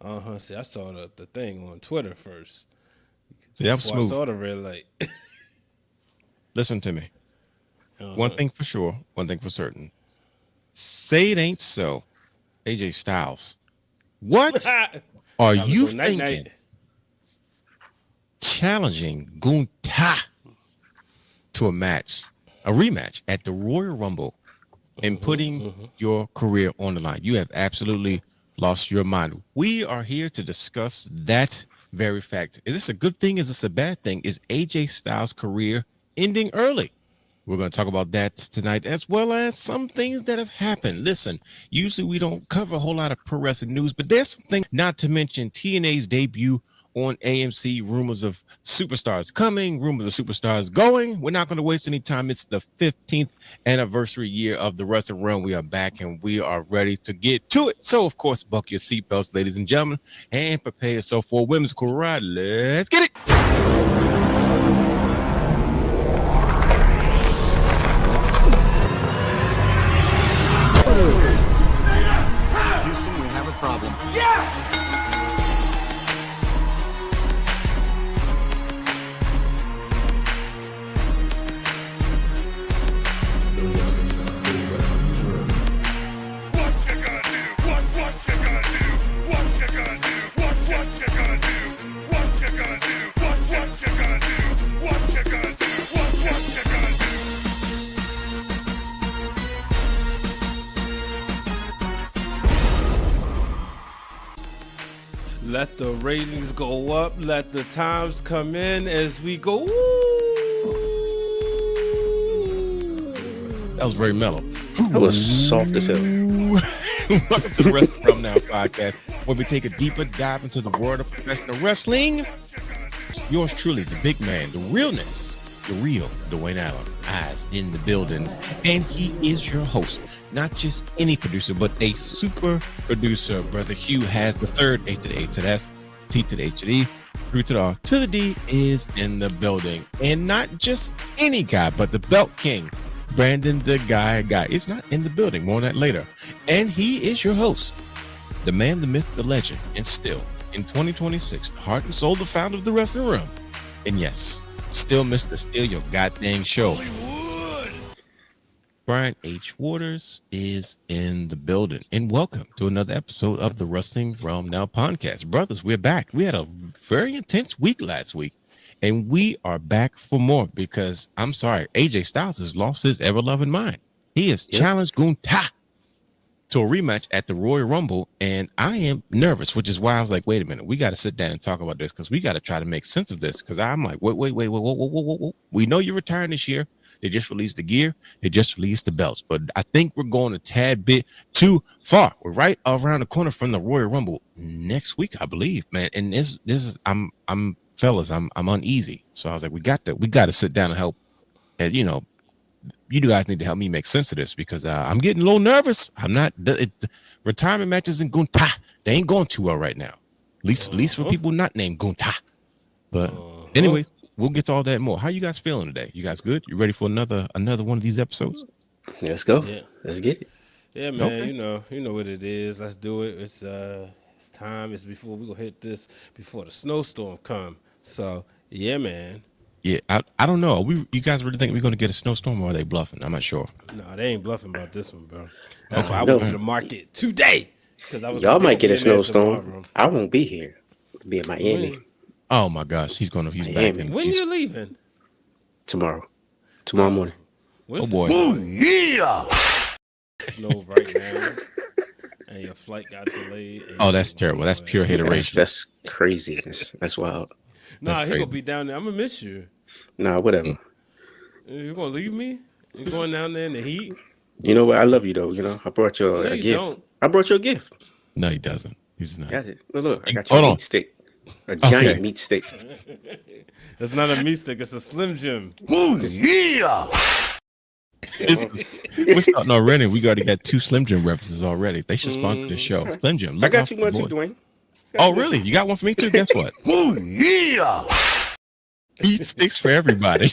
See, I saw the thing on Twitter first. See, I'm Before I smooth. saw the red light. Listen to me. One thing for sure, one thing for certain. Say it ain't so. AJ Styles. What are Time to you go night thinking? night. Challenging Gunther to a rematch at the Royal Rumble and putting your career on the line. You have absolutely lost your mind. We are here to discuss that very fact. Is this a good thing? Is this a bad thing? Is AJ Styles' career ending early? We're going to talk about that tonight, as well as some things that have happened. Listen, usually we don't cover a whole lot of pro wrestling news, but there's something, not to mention TNA's debut on AMC, rumors of superstars coming, rumors of superstars going. We're not going to waste any time. It's the 15th anniversary year of the Wrestling Realm. We are back and we are ready to get to it. So, of course, buckle your seatbelts, ladies and gentlemen, and prepare yourself for a women's cool ride. Let's get it. Houston, we have a problem. Let the ratings go up. Let the times come in as we go. That was very mellow. That was soft as hell. Welcome to the Wrestling From Now podcast, where we take a deeper dive into the world of professional wrestling. Yours truly, the big man, the realness, the real Dwayne Allen, eyes in the building. And he is your host, not just any producer, but a super producer. Brother Hugh has the third A to the A to the S, T to the H to the E, through to the R to the D is in the building. And not just any guy, but the Belt King, Brandon the guy is not in the building. More on that later. And he is your host, the man, the myth, the legend, and still in 2026, the heart and soul, the founder of the Wrestling Realm. And yes, still Mr. Steal Your Goddamn Show. Hollywood. Brian H. Waters is in the building. And welcome to another episode of the Wrestling Realm Now podcast. Brothers, we're back. We had a very intense week last week. And we are back for more because, I'm sorry, AJ Styles has lost his ever-loving mind. He has challenged Gunther to a rematch at the Royal Rumble, and I am nervous, which is why I was like, wait a minute, we got to sit down and talk about this because we got to try to make sense of this because I'm like, wait. We know you're retiring this year. They just released the gear. They just released the belts, but I think we're going a tad bit too far. We're right around the corner from the Royal Rumble next week, I believe, man. And this is, I'm fellas, I'm uneasy. So I was like, we got to sit down and help. And you guys need to help me make sense of this because I'm getting a little nervous. I'm not. Retirement matches in Gunther, they ain't going too well right now. At least for people not named Gunther. But anyways, we'll get to all that and more. How you guys feeling today? You guys good? You ready for another one of these episodes? Let's go. Yeah. Let's get it. Yeah, man. Okay. You know what it is. Let's do it. It's time. It's before we gonna hit this before the snowstorm come. So yeah, man. Yeah, I don't know. You guys really think we're going to get a snowstorm or are they bluffing? I'm not sure. No, they ain't bluffing about this one, bro. That's why I went to the market today. Y'all might get a snowstorm. I won't be here. I'll be in Miami. Oh my gosh, he's back. When you leaving? Tomorrow morning. Oh boy. Snow right now. And your flight got delayed. Oh, that's terrible. That's pure hateration. That's crazy. That's wild. Nah, he gonna be down there. I'm gonna miss you. Nah, whatever. You gonna leave me? You going down there in the heat? You know what? I love you though. I brought you No, a you gift. don't. I brought you a gift. No, he doesn't. He's not. Got it. Look, I got you Hold a on. meat stick. A giant meat stick. It's not a meat stick. It's a Slim Jim. We're starting already. We already got 2 Slim Jim references already. They should sponsor the show. Slim Jim. I got you one too, Dwayne. Oh, really? You got one for me too? Guess what? Meat sticks for everybody.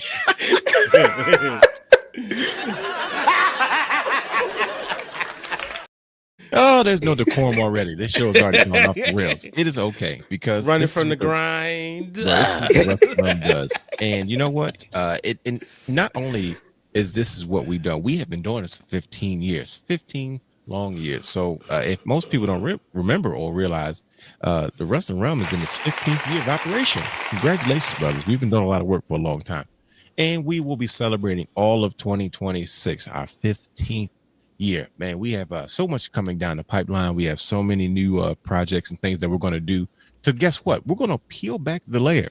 Oh, there's no decorum already. This show is already gone off the rails. It is okay because Running this from is the what grind. this is what the Wrestling Realm does. And you know what? And not only is this is what we've done, we have been doing this for 15 years, 15 long years. So if most people don't remember or realize, the Wrestling Realm is in its 15th year of operation. Congratulations, brothers. We've been doing a lot of work for a long time. And we will be celebrating all of 2026, our 15th year. Man, we have so much coming down the pipeline. We have so many new projects and things that we're going to do. So guess what? We're going to peel back the layer.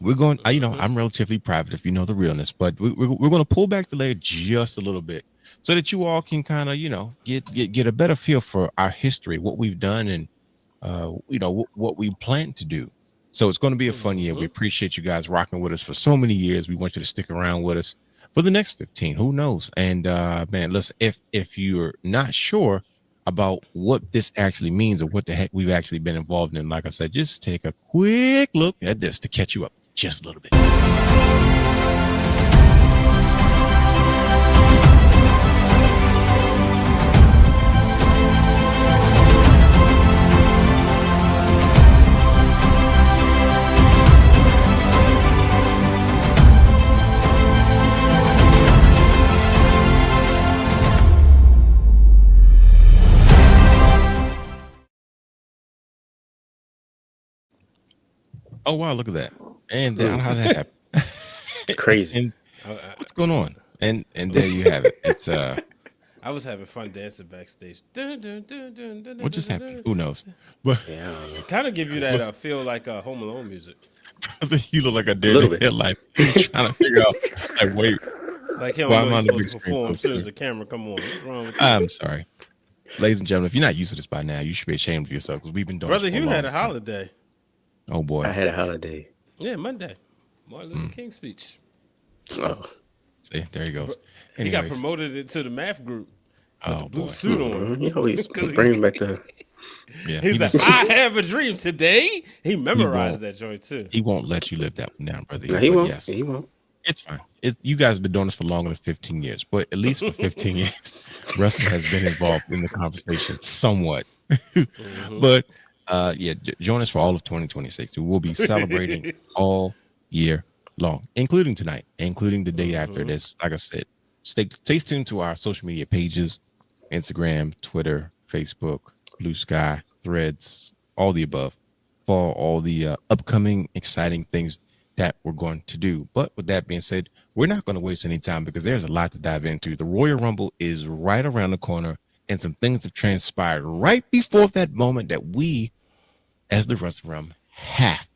We're going, I'm relatively private if you know the realness, but we're going to pull back the layer just a little bit so that you all can kind of, get a better feel for our history, what we've done, and, what we plan to do. So it's going to be a fun year. We appreciate you guys rocking with us for so many years. We want you to stick around with us for the next 15. Who knows? And man, listen, if you're not sure about what this actually means or what the heck we've actually been involved in, like I said, just take a quick look at this to catch you up just a little bit. Oh wow, look at that. And then how did that happen? Crazy. And what's going on? And there you have it. It's I was having fun dancing backstage. what just happened? Who knows? But Kind of give you that feel like Home Alone music. you look like a deer in the headlights. He's trying to figure out, like, wait, Like him, why am I on the supposed big to screen? perform as soon as the camera come on. What's wrong with you? I'm sorry, ladies and gentlemen. If you're not used to this by now, you should be ashamed of yourself because we've been doing. Brother this for Hugh had a long time. holiday. Oh boy, I had a holiday. Yeah, Monday. Martin Luther King speech. Oh, see, there he goes. He got Anyways, promoted into the math group. oh Blue boy, suit on. you always bring back the. yeah, He's he, like, just, I have a dream today. He memorized won't. that joint too. he won't let you live that one down, brother. No, he But won't. yes, He won't. it's fine. You guys have been doing this for longer than 15 years, but at least for 15 years, wrestling has been involved in the conversation somewhat. But join us for all of 2026. We will be celebrating all year long, including tonight, including the day after this. Like I said, stay tuned to our social media pages: Instagram, Twitter, Facebook, Blue Sky, Threads, all the above, for all the upcoming exciting things that we're going to do. But with that being said, we're not going to waste any time because there's a lot to dive into. The Royal Rumble is right around the corner, and some things have transpired right before that moment that we, as the Wrestling Realm, have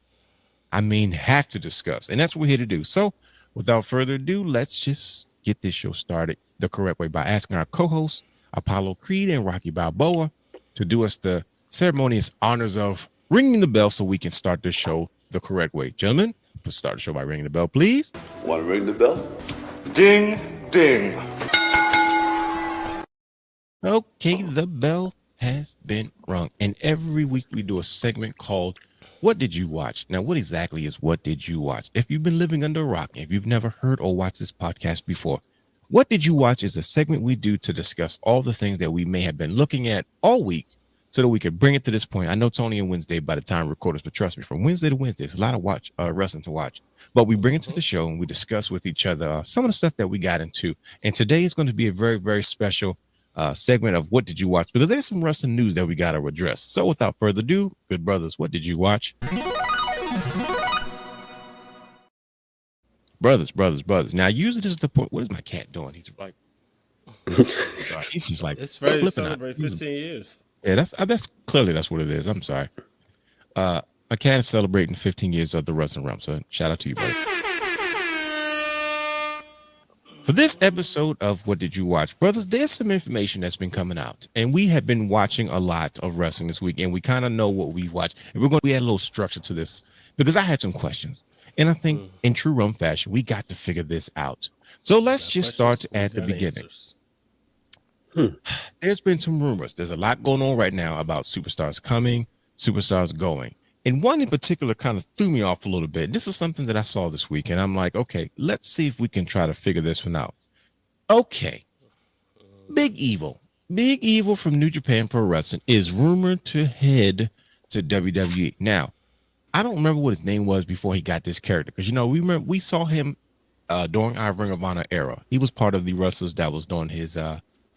to discuss. And that's what we're here to do. So without further ado, let's just get this show started the correct way by asking our co-hosts, Apollo Creed and Rocky Balboa, to do us the ceremonious honors of ringing the bell so we can start this show the correct way. Gentlemen, let's start the show by ringing the bell, please. Want to ring the bell? Ding, ding. Okay, the bell has been rung. And every week we do a segment called What Did You Watch? Now, what exactly is What Did You Watch? If you've been living under a rock, if you've never heard or watched this podcast before, What Did You Watch is a segment we do to discuss all the things that we may have been looking at all week so that we could bring it to this point. I know Tony and Wednesday by the time we record this, but trust me, from Wednesday to Wednesday, it's a lot of wrestling to watch. But we bring it to the show and we discuss with each other some of the stuff that we got into. And today is going to be a very, very special segment of What Did You Watch? Because there's some wrestling news that we got to address. So without further ado, good brothers, what did you watch? Brothers. Now, usually this is the point. What is my cat doing? He's like, he's just like, It's ready to flipping out. celebrate 15 years. Yeah, that's clearly that's what it is. I'm sorry. My cat is celebrating 15 years of the Wrestling Realm. So shout out to you, buddy. For this episode of What Did You Watch? Brothers, there's some information that's been coming out. And we have been watching a lot of wrestling this week. And we kind of know what we watched. And we had a little structure to this because I had some questions. And I think in true Rum fashion, we got to figure this out. So let's just start at the beginning. There's been some rumors. There's a lot going on right now about superstars coming, superstars going. And one in particular kind of threw me off a little bit. This is something that I saw this week, and I'm like, okay, let's see if we can try to figure this one out. Okay, Big Evil Big Evil from New Japan Pro Wrestling is rumored to head to WWE. Now, I don't remember what his name was before he got this character, because we saw him during our Ring of Honor era. He was part of the wrestlers that was doing his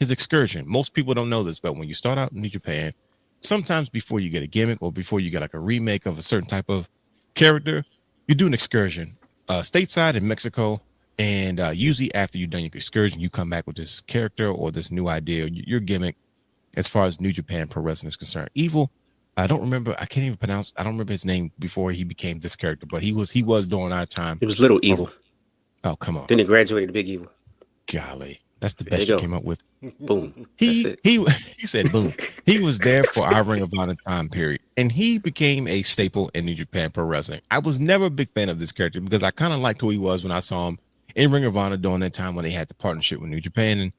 excursion. Most people don't know this, but when you start out in New Japan, sometimes before you get a gimmick or before you get like a remake of a certain type of character, you do an excursion stateside in Mexico. And usually after you've done your excursion, you come back with this character or this new idea, your gimmick, as far as New Japan Pro Wrestling is concerned. Evil, I don't remember his name before he became this character, but he was during our time. It was Little Evil. Oh, come on. Then he graduated to Big Evil. Golly, that's the best you came up with. Boom. He said boom. He was there for our Ring of Honor time period, and he became a staple in New Japan Pro Wrestling. I was never a big fan of this character because I kind of liked who he was when I saw him in Ring of Honor during that time when they had the partnership with New Japan in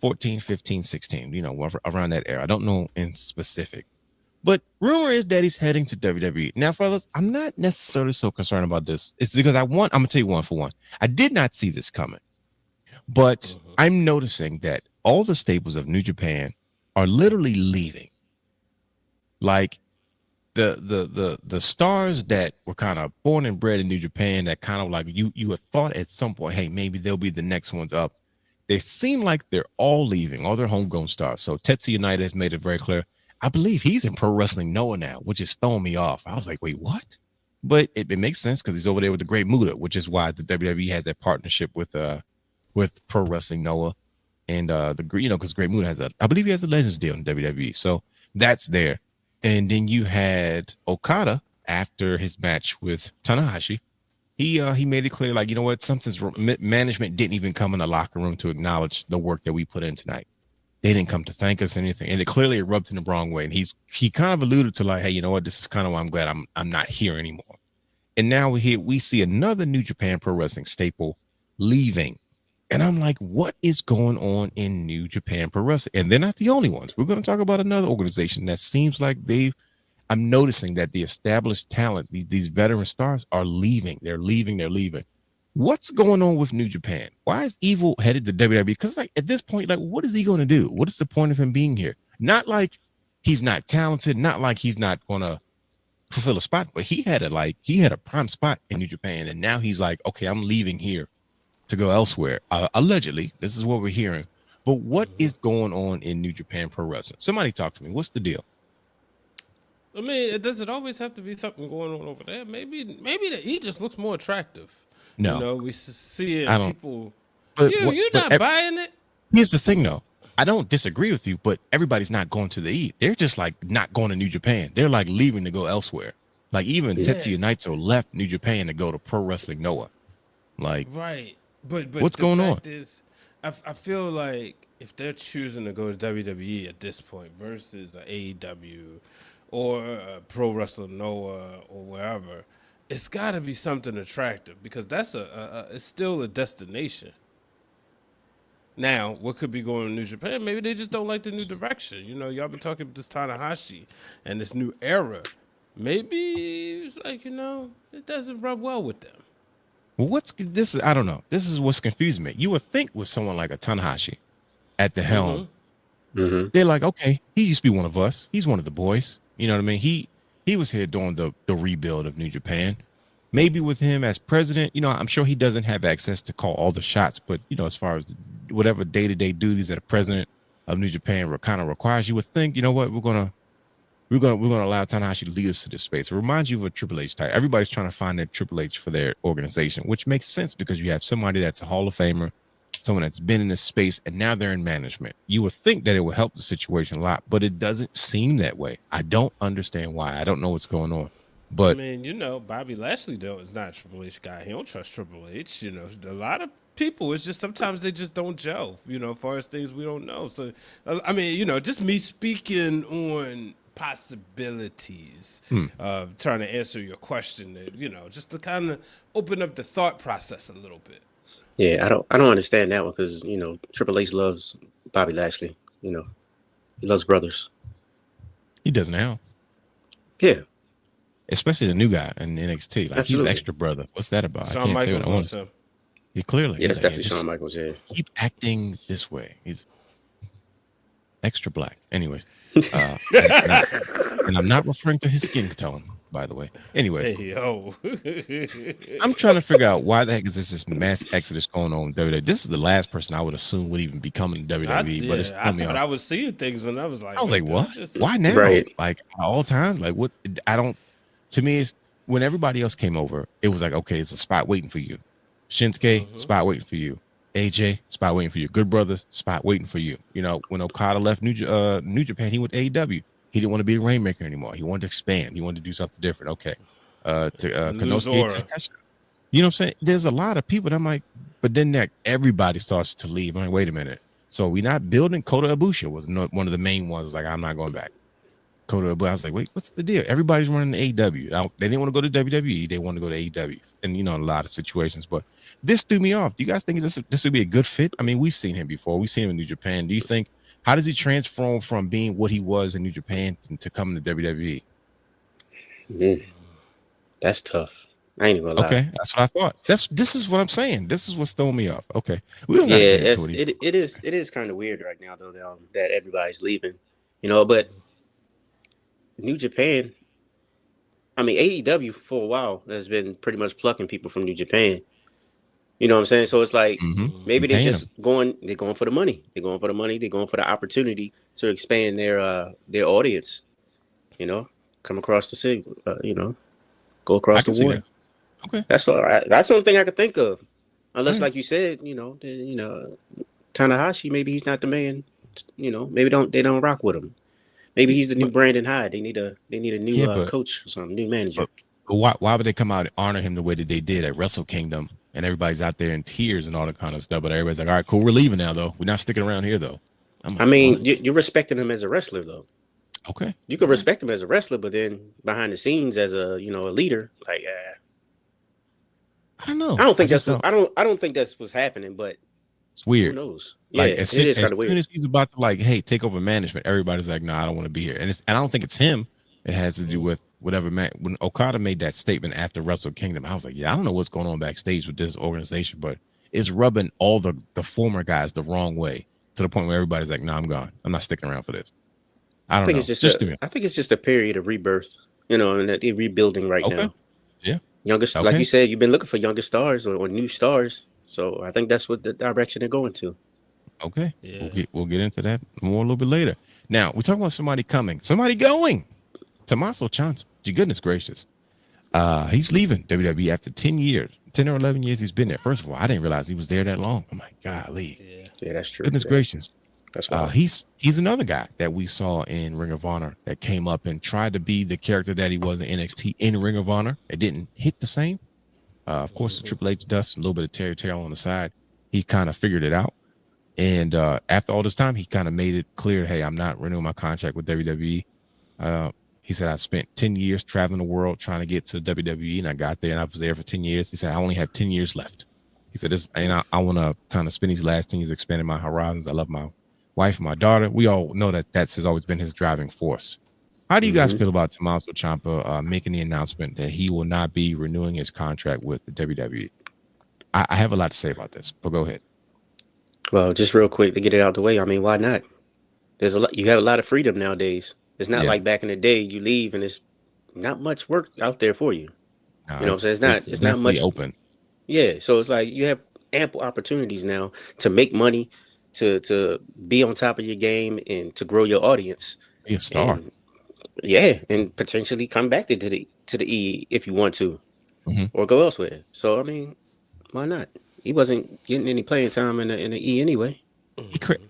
14, 15, 16, around that era. I don't know in specific, but rumor is that he's heading to WWE. Now, fellas, I'm not necessarily so concerned about this. It's because I'm going to tell you one for one. I did not see this coming, but I'm noticing that all the staples of New Japan are literally leaving. Like the stars that were kind of born and bred in New Japan, that kind of like you had thought at some point, hey, maybe they'll be the next ones up. They seem like they're all leaving, all their homegrown stars. So Tetsuya Naito has made it very clear. I believe he's in Pro Wrestling Noah now, which is throwing me off. I was like, wait, what? But it makes sense because he's over there with the Great Muta, which is why the WWE has that partnership with Pro Wrestling Noah, and because Great Muta I believe he has a Legends deal in WWE, so that's there. And then you had Okada after his match with Tanahashi. He made it clear, like, you know what, management didn't even come in the locker room to acknowledge the work that we put in tonight. They didn't come to thank us or anything, and it clearly rubbed him the wrong way. And he kind of alluded to like, hey, you know what, this is kind of why I'm glad I'm not here anymore. And now we see another New Japan Pro Wrestling staple leaving. And I'm like, what is going on in New Japan Pro Wrestling? And they're not the only ones. We're going to talk about another organization that seems like I'm noticing that the established talent, these veteran stars are leaving. They're leaving. What's going on with New Japan? Why is Evil headed to WWE? Because like at this point, like, what is he going to do? What is the point of him being here? Not like he's not talented, not like he's not going to fulfill a spot, but he had a prime spot in New Japan. And now he's like, okay, I'm leaving here to go elsewhere. Allegedly, this is what we're hearing. But what is going on in New Japan Pro Wrestling? Somebody talk to me. What's the deal? I mean, does it always have to be something going on over there? Maybe he just looks more attractive. No, we see it. People. But you're not buying it. Here's the thing, though. I don't disagree with you, but everybody's not going to the E. They're just like not going to New Japan. They're like leaving to go elsewhere. Like even Tetsuya Naito left New Japan to go to Pro Wrestling Noah. Like, right. But what's going on? I feel like if they're choosing to go to WWE at this point versus AEW or Pro Wrestling Noah or wherever, it's got to be something attractive because that's it's still a destination. Now, what could be going on in New Japan? Maybe they just don't like the new direction. Y'all been talking about this Tanahashi and this new era. Maybe it's like, it doesn't rub well with them. Well, I don't know. This is what's confusing me. You would think with someone like a Tanahashi at the helm, they're like, okay, he used to be one of us. He's one of the boys. You know what I mean? He was here during the rebuild of New Japan. Maybe with him as president, I'm sure he doesn't have access to call all the shots, but as far as whatever day-to-day duties that a president of New Japan kind of requires, you would think, you know what, we're gonna allow Tanahashi to lead us to this space. It reminds you of a Triple H type. Everybody's trying to find their Triple H for their organization, which makes sense because you have somebody that's a Hall of Famer, someone that's been in this space, and now they're in management. You would think that it would help the situation a lot, but it doesn't seem that way. I don't understand why. I don't know what's going on. But I mean, Bobby Lashley is not a Triple H guy. He don't trust Triple H. A lot of people, it's just sometimes they just don't gel, as far as things we don't know. So, I mean, just me speaking on possibilities of trying to answer your question, just to kind of open up the thought process a little bit. Yeah, I don't understand that one because, Triple H loves Bobby Lashley. He loves brothers. He does now. Yeah. Especially the new guy in NXT. Like, Absolutely. He's extra brother. What's that about? Shawn I can't say Michaels what I want to say. He clearly. Yeah, it's definitely Shawn Michaels, yeah. Keep acting this way. extra black. Anyways, and I'm not referring to his skin tone, by the way. Anyways, Hey, yo. I'm trying to figure out why the heck is this mass exodus going on in WWE. This is the last person I would assume would even be coming to WWE, but it's I throwing me thought off. I was seeing things when I was like, I was wait, like, did I what? just- Why now? Right. Like at all times? Like what? I don't. To me, it's when everybody else came over, it was like, okay, it's a spot waiting for you. Shinsuke, spot waiting for you. AJ, spot waiting for you. Good Brothers, spot waiting for you. You know, when Okada left New Japan, he went to AEW. He didn't want to be the Rainmaker anymore. He wanted to expand. He wanted to do something different. Okay. Lose Konosuke aura. Takeshita. You know what I'm saying? There's a lot of people that I'm like, but then that everybody starts to leave. I'm like, wait a minute. So we're not building. Kota Ibushi was one of the main ones. Like, I'm not going back. Kota Ibushi. I was like, wait, what's the deal? Everybody's running the AEW. They didn't want to go to WWE. They want to go to AEW. And you know, in a lot of situations. But this threw me off. Do you guys think this would be a good fit? I mean, we've seen him before. We've seen him in New Japan. Do you think? How does he transform from being what he was in New Japan to coming to WWE? That's tough. I ain't even gonna lie. Okay, that's what I thought. This is what I'm saying. This is what's throwing me off. Okay, we don't Yeah, gotta get into it. it is kind of weird right now though that everybody's leaving, you know. But New Japan, I mean AEW for a while has been pretty much plucking people from New Japan. You know what I'm saying? So it's like maybe they're Paying just going for the money. They're going for the money. They're going for the opportunity to expand their audience. You know, come across the city. You know, go I across can the see water. that. Okay, That's all. That's the only thing I could think of. Unless, Right. like you said, Tanahashi, maybe he's not the man. You know, maybe they don't rock with him. Maybe he's the new Brandon Hyde. They need a new Yeah, but- coach or something, new manager. but why would they come out and honor him the way that they did at Wrestle Kingdom? And everybody's out there in tears and all that kind of stuff. But everybody's like, all right, cool, we're leaving now, though. We're not sticking around here, though. I'm like, I mean, what? you're respecting him as a wrestler, though. Okay. You can respect him as a wrestler, but then behind the scenes as a a leader, like I don't know. I don't think just that's what, I don't think that's what's happening. But It's who weird. knows? Like Yeah, as it soon, is as kind of weird. soon as he's about to like, hey, take over management, everybody's like, no, I don't want to be here. And I don't think it's him. It has to do with whatever. When Okada made that statement after Wrestle Kingdom, I was like, yeah, I don't know what's going on backstage with this organization, but it's rubbing all the former guys the wrong way to the point where everybody's like, no, I'm gone. I'm not sticking around for this. I don't know. I think it's just a period of rebirth, and that they're rebuilding right Okay. now. Yeah. Youngest, like Okay. you said, you've been looking for younger stars or new stars. So I think that's what the direction they're going to. Okay. Yeah. We'll get into that more a little bit later. Now we're talking about somebody coming, somebody going. Tommaso Ciampa. Goodness gracious. He's leaving WWE after 10 years, 10 or 11 years he's been there. First of all, I didn't realize he was there that long. I'm like, golly. Yeah, that's true. Goodness gracious. That's why. He's another guy that we saw in Ring of Honor that came up and tried to be the character that he was in NXT in Ring of Honor. It didn't hit the same. Of course, the Triple H dust, a little bit of Terry Taylor on the side. He kind of figured it out. And after all this time, he kind of made it clear, hey, I'm not renewing my contract with WWE. He said, I spent 10 years traveling the world trying to get to WWE, and I got there, and I was there for 10 years. He said, I only have 10 years left. He said, I want to kind of spend these last 10 years expanding my horizons. I love my wife and my daughter. We all know that has always been his driving force. How do you guys feel about Tommaso Ciampa making the announcement that he will not be renewing his contract with the WWE? I have a lot to say about this, but go ahead. Well, just real quick to get it out the way. I mean, why not? There's a lot. You have a lot of freedom nowadays. It's not like back in the day. You leave and it's not much work out there for you. No, You know what I'm saying? It's not much open. Yeah, so it's like you have ample opportunities now to make money, to be on top of your game, and to grow your audience. Be a star. And, and potentially come back to the E if you want to, or go elsewhere. So I mean, why not? He wasn't getting any playing time in the E anyway.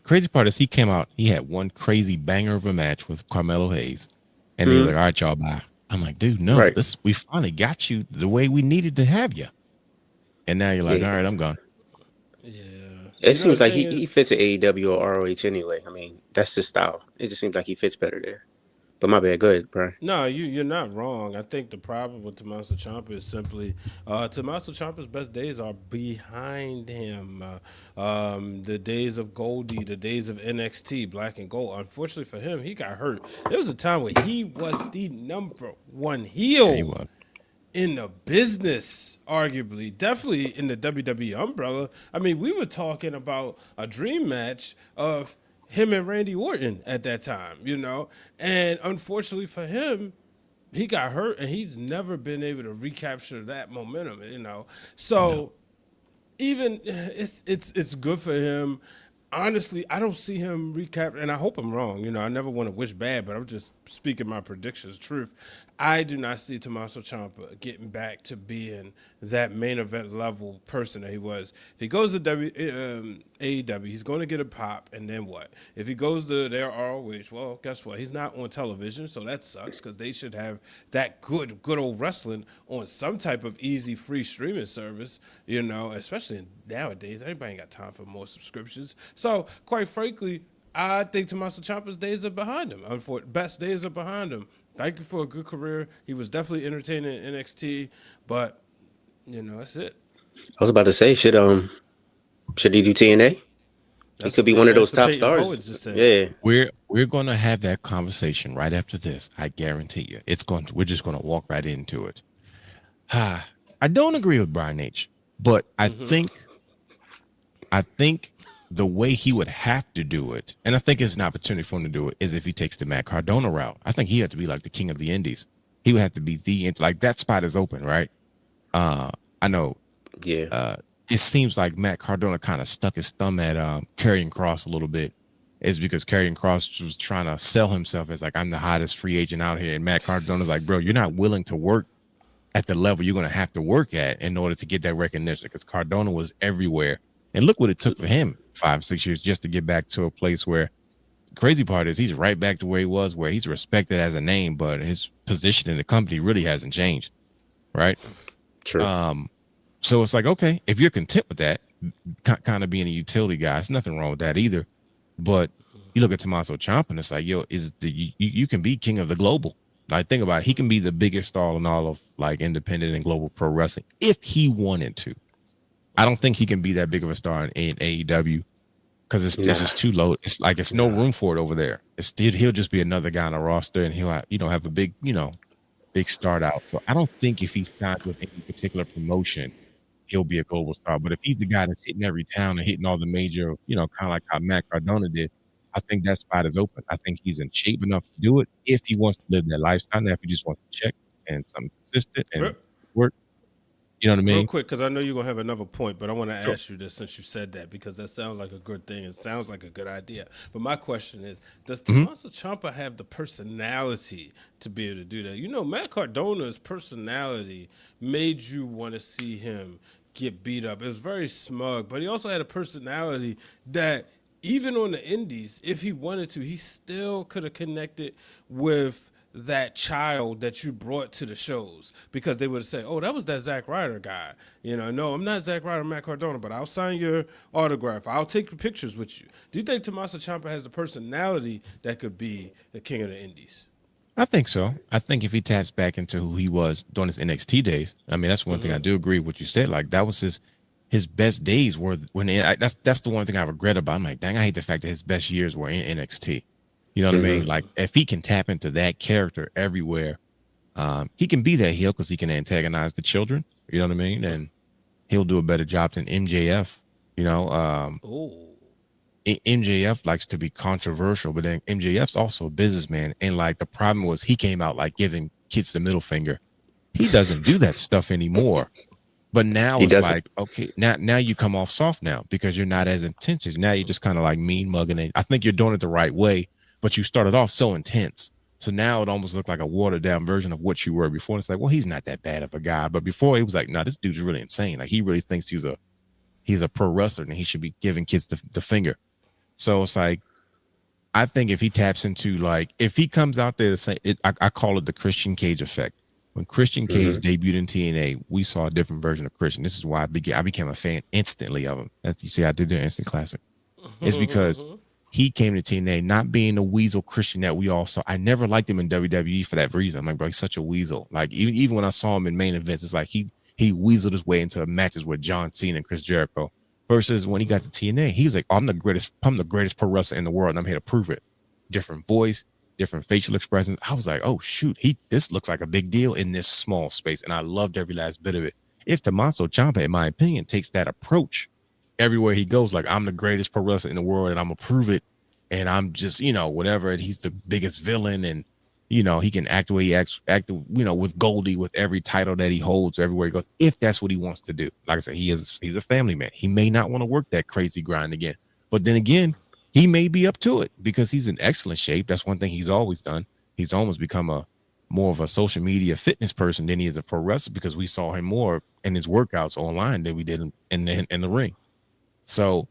Crazy part is he came out. He had one crazy banger of a match with Carmelo Hayes, and they were like, "All right, y'all, bye." I'm like, "Dude, no, Right. we finally got you the way we needed to have you." And now you're like, "All right, I'm gone." Yeah. It seems like he is, fits at AEW or ROH anyway. I mean, that's his style. It just seems like he fits better there. But my bad. Go ahead, Brian. No, you're not wrong. I think the problem with Tommaso Ciampa is simply Tommaso Ciampa's best days are behind him. The days of Goldie, the days of NXT, Black and Gold. Unfortunately for him, he got hurt. There was a time where he was the number one heel Yeah, he was. in the business, arguably. Definitely in the WWE umbrella. I mean, we were talking about a dream match of him and Randy Orton at that time, and unfortunately for him, he got hurt and he's never been able to recapture that momentum, So even it's good for him. Honestly, I don't see him recap, and I hope I'm wrong. I never want to wish bad, but I'm just speaking my predictions truth. I do not see Tommaso Ciampa getting back to being that main event level person that he was. If he goes to AEW, he's going to get a pop, and then what? If he goes to their ROH, well, guess what? He's not on television, so that sucks because they should have that good old wrestling on some type of easy free streaming service, especially nowadays. Everybody ain't got time for more subscriptions. So, quite frankly, I think Tommaso Ciampa's days are behind him. Best days are behind him. Thank you for a good career. He was definitely entertaining in NXT, but that's it. I was about to say, should he do TNA? He could be one of those top stars. Yeah, we're gonna have that conversation right after this. I guarantee you, we're just gonna walk right into it. I don't agree with Brian H, but I think the way he would have to do it, and I think it's an opportunity for him to do it, is if he takes the Matt Cardona route. I think he had to be like the king of the indies. He would have to be like that spot is open, right? I know. Yeah. It seems like Matt Cardona kind of stuck his thumb at Karrion Kross a little bit. It's because Karrion Kross was trying to sell himself as like, I'm the hottest free agent out here. And Matt Cardona's like, bro, you're not willing to work at the level you're going to have to work at in order to get that recognition, because Cardona was everywhere. And look what it took for him 5-6 years just to get back to a place where the crazy part is he's right back to where he was, where he's respected as a name, but his position in the company really hasn't changed. Right. True. So it's like, okay, if you're content with that, kind of being a utility guy, there's nothing wrong with that either. But you look at Tommaso Ciampa and it's like, you can be king of the global. Like, think about it. He can be the biggest star in all of like independent and global pro wrestling if he wanted to. I don't think he can be that big of a star in AEW because it's just too low. It's like it's no room for it over there. He'll just be another guy on a roster, and he'll have a big big start out. So I don't think if he signs with any particular promotion, he'll be a global star. But if he's the guy that's hitting every town and hitting all the major, kind of like how Matt Cardona did, I think that spot is open. I think he's in shape enough to do it if he wants to live that lifestyle. Now, if he just wants to check and something consistent and work, you know what I mean? Real quick, because I know you're going to have another point, but I want to ask you this since you said that, because that sounds like a good thing. It sounds like a good idea. But my question is, does Tommaso Ciampa have the personality to be able to do that? Matt Cardona's personality made you want to see him get beat up. It was very smug, but he also had a personality that even on the indies, if he wanted to, he still could have connected with that child that you brought to the shows, because they would say, oh, that was that Zack Ryder guy. No, I'm not Zack Ryder, Matt Cardona, but I'll sign your autograph. I'll take pictures with you. Do you think Tommaso Ciampa has the personality that could be the king of the indies? I think so. I think if he taps back into who he was during his NXT days, I mean, that's one thing I do agree with what you said. Like, that was his best days were that's the one thing I regret about him. Like, dang, I hate the fact that his best years were in NXT. You know what I mean? Like, if he can tap into that character everywhere, he can be that heel because he can antagonize the children. You know what I mean? And he'll do a better job than MJF. MJF likes to be controversial, but then MJF's also a businessman. And like, the problem was he came out like giving kids the middle finger. He doesn't do that stuff anymore. But now it's like, okay, now you come off soft now because you're not as intense. Now you're just kind of like mean mugging it. I think you're doing it the right way, but you started off so intense. So now it almost looked like a watered down version of what you were before. And it's like, well, he's not that bad of a guy. But before it was like, no, this dude's really insane. Like, he really thinks he's a pro wrestler and he should be giving kids the finger. So it's like, I think if he taps into, like, if he comes out there to say it, I call it the Christian Cage effect. When Christian Cage debuted in TNA, we saw a different version of Christian. This is why I became a fan instantly of him. You see, I did their instant classic. It's because he came to TNA not being the weasel Christian that we all saw. I never liked him in WWE for that reason. I'm like, bro, he's such a weasel. Like, even when I saw him in main events, it's like he weaseled his way into matches with John Cena and Chris Jericho. Versus when he got to TNA, he was like, oh, I'm the greatest pro wrestler in the world, and I'm here to prove it. Different voice, different facial expressions. I was like, oh shoot, this looks like a big deal in this small space, and I loved every last bit of it. If Tommaso Ciampa, in my opinion, takes that approach everywhere he goes, like, I'm the greatest pro wrestler in the world, and I'm gonna prove it, and I'm just, whatever. And he's the biggest villain, and he can act the way he acts, with Goldie, with every title that he holds, everywhere he goes, if that's what he wants to do. Like I said, he's a family man. He may not want to work that crazy grind again, but then again, he may be up to it because he's in excellent shape. That's one thing he's always done. He's almost become more of a social media fitness person than he is a pro wrestler, because we saw him more in his workouts online than we did in the ring. So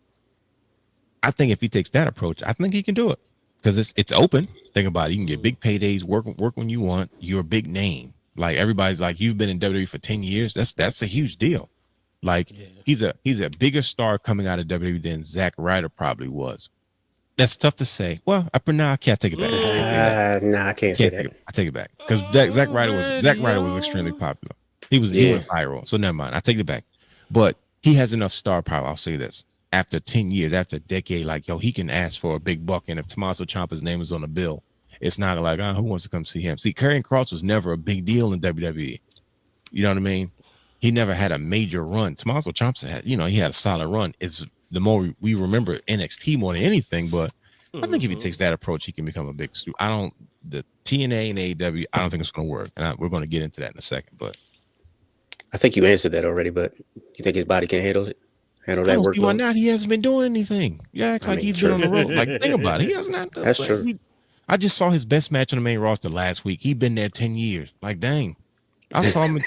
I think if he takes that approach, I think he can do it, because it's open. Think about it. You can get big paydays, work when you want. You're a big name. Like, everybody's like, you've been in WWE for 10 years. That's a huge deal. Like, he's a bigger star coming out of WWE than Zack Ryder probably was. That's tough to say. Well, I can't take it back. I can't say that. I take it back, because Zack Ryder was extremely popular. He went viral. So never mind. I take it back. But he has enough star power. I'll say this. After 10 years, after a decade, like, he can ask for a big buck. And if Tommaso Ciampa's name is on the bill, it's not like, who wants to come see him? See, Karrion Kross was never a big deal in WWE. You know what I mean? He never had a major run. Tommaso Ciampa had, he had a solid run. It's the more we remember NXT more than anything, but I think if he takes that approach, he can become a big star. The TNA and AEW, I don't think it's going to work. And we're going to get into that in a second, but I think you answered that already, but you think his body can handle it? Handle that work? Why not? He hasn't been doing anything. You act like he's been on the road. Like, think about it. He has not. That's true. I just saw his best match on the main roster last week. He'd been there 10 years. Like, dang. I saw him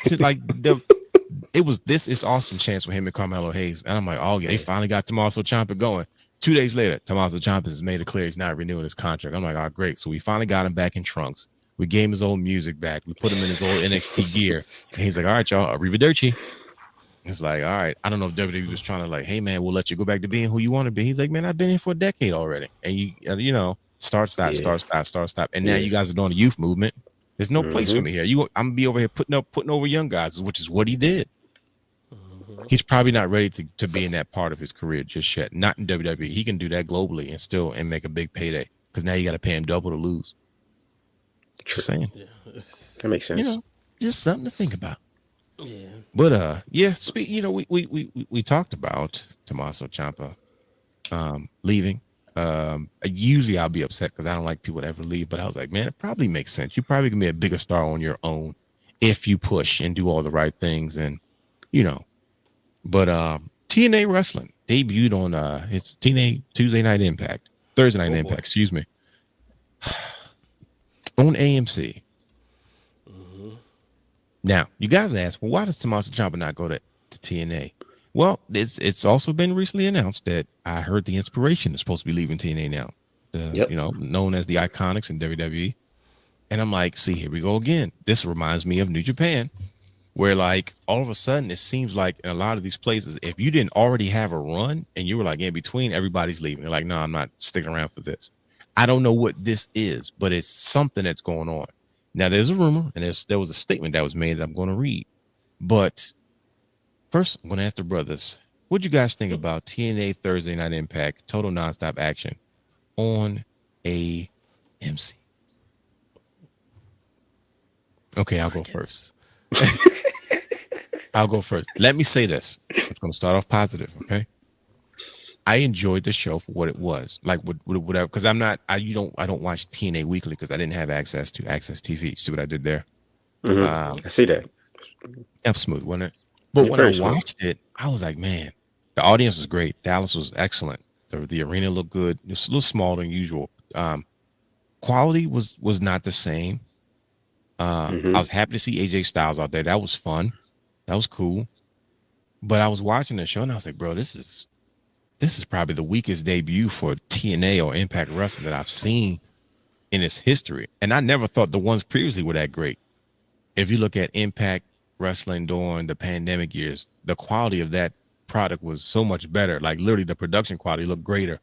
it's awesome chance for him and Carmelo Hayes. And I'm like, oh yeah, they finally got Tommaso Ciampa going. 2 days later, Tommaso Ciampa has made it clear he's not renewing his contract. I'm like, oh, great. So we finally got him back in trunks. We gave him his old music back. We put him in his old NXT gear. And he's like, all right, y'all, arrivederci. It's like, all right. I don't know if WWE was trying to like, hey man, we'll let you go back to being who you want to be. He's like, man, I've been here for a decade already. And start, stop. And now you guys are doing the youth movement. There's no place for me here. I'm gonna be over here putting over young guys, which is what he did. He's probably not ready to be in that part of his career just yet. Not in WWE. He can do that globally and make a big payday, because now you got to pay him double to lose. Just saying. Yeah. That makes sense. Just something to think about. Yeah. But we talked about Tommaso Ciampa leaving. Usually I'll be upset because I don't like people to ever leave, but I was like, man, it probably makes sense. You probably can be a bigger star on your own if you push and do all the right things, and But TNA Wrestling debuted on it's TNA Thursday Night Impact, excuse me, on AMC. Now, you guys ask, well, why does Tommaso Ciampa not go to TNA? Well, it's also been recently announced that I heard the Inspiration is supposed to be leaving TNA now. Known as the Iconics in WWE. And I'm like, see, here we go again. This reminds me of New Japan, where like all of a sudden it seems like in a lot of these places, if you didn't already have a run and you were like in between, everybody's leaving. They're like, no, I'm not sticking around for this. I don't know what this is, but it's something that's going on. Now, there's a rumor, and there was a statement that was made that I'm going to read. But first, I'm going to ask the brothers, what you guys think about TNA Thursday Night Impact, total nonstop action on AMC? Okay, I'll go first. I'll go first. Let me say this. I'm going to start off positive, okay? I enjoyed the show for what it was, like whatever. Because I don't watch TNA weekly because I didn't have access to Access TV. See what I did there? I see that. I'm smooth, wasn't it? But when I watched it, I was like, man, the audience was great. Dallas was excellent. The arena looked good. It was a little smaller than usual. Quality was not the same. I was happy to see AJ Styles out there. That was fun. That was cool. But I was watching the show and I was like, bro, this is probably the weakest debut for TNA or Impact Wrestling that I've seen in its history. And I never thought the ones previously were that great. If you look at Impact Wrestling during the pandemic years, the quality of that product was so much better. Like literally the production quality looked greater.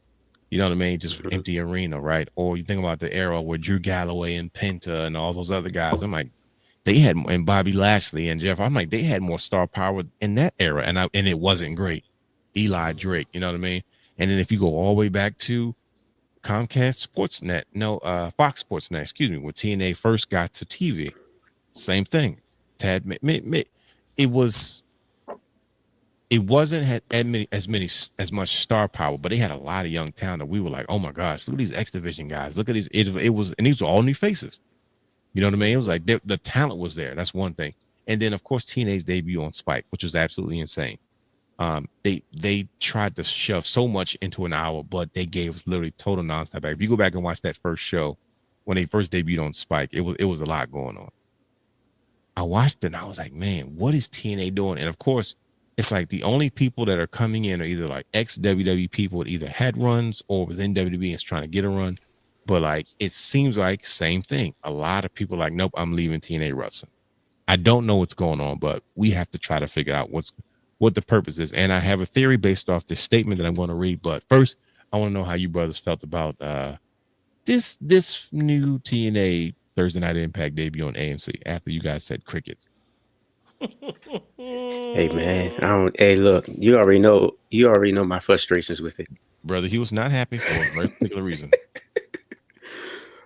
You know what I mean? Just empty arena, right? Or you think about the era where Drew Galloway and Penta and all those other guys. I'm like, they had, and Bobby Lashley and Jeff, I'm like, they had more star power in that era. And it wasn't great. Eli Drake, you know what I mean? And then if you go all the way back to Comcast Sportsnet, Fox Sportsnet, excuse me, when TNA first got to TV, same thing. It was it wasn't had as much star power, but they had a lot of young talent that we were like, oh my gosh, look at these X Division guys. Look at these. It was, and these were all new faces. You know what I mean? It was like the talent was there. That's one thing. And then of course TNA's debut on Spike, which was absolutely insane. They tried to shove so much into an hour, but they gave us literally total nonstop back. If you go back and watch that first show when they first debuted on Spike, it was a lot going on. I watched it and I was like, man, what is TNA doing? And of course, it's like the only people that are coming in are either like ex-WWE people that either had runs or was in WWE and is trying to get a run. But like, it seems like same thing. A lot of people are like, nope, I'm leaving TNA wrestling. I don't know what's going on, but we have to try to figure out what the purpose is. And I have a theory based off this statement that I'm going to read. But first, I want to know how you brothers felt about this new TNA Thursday Night Impact debut on AMC after you guys said crickets. Hey man, hey look, you already know my frustrations with it. Brother, he was not happy for a very particular reason.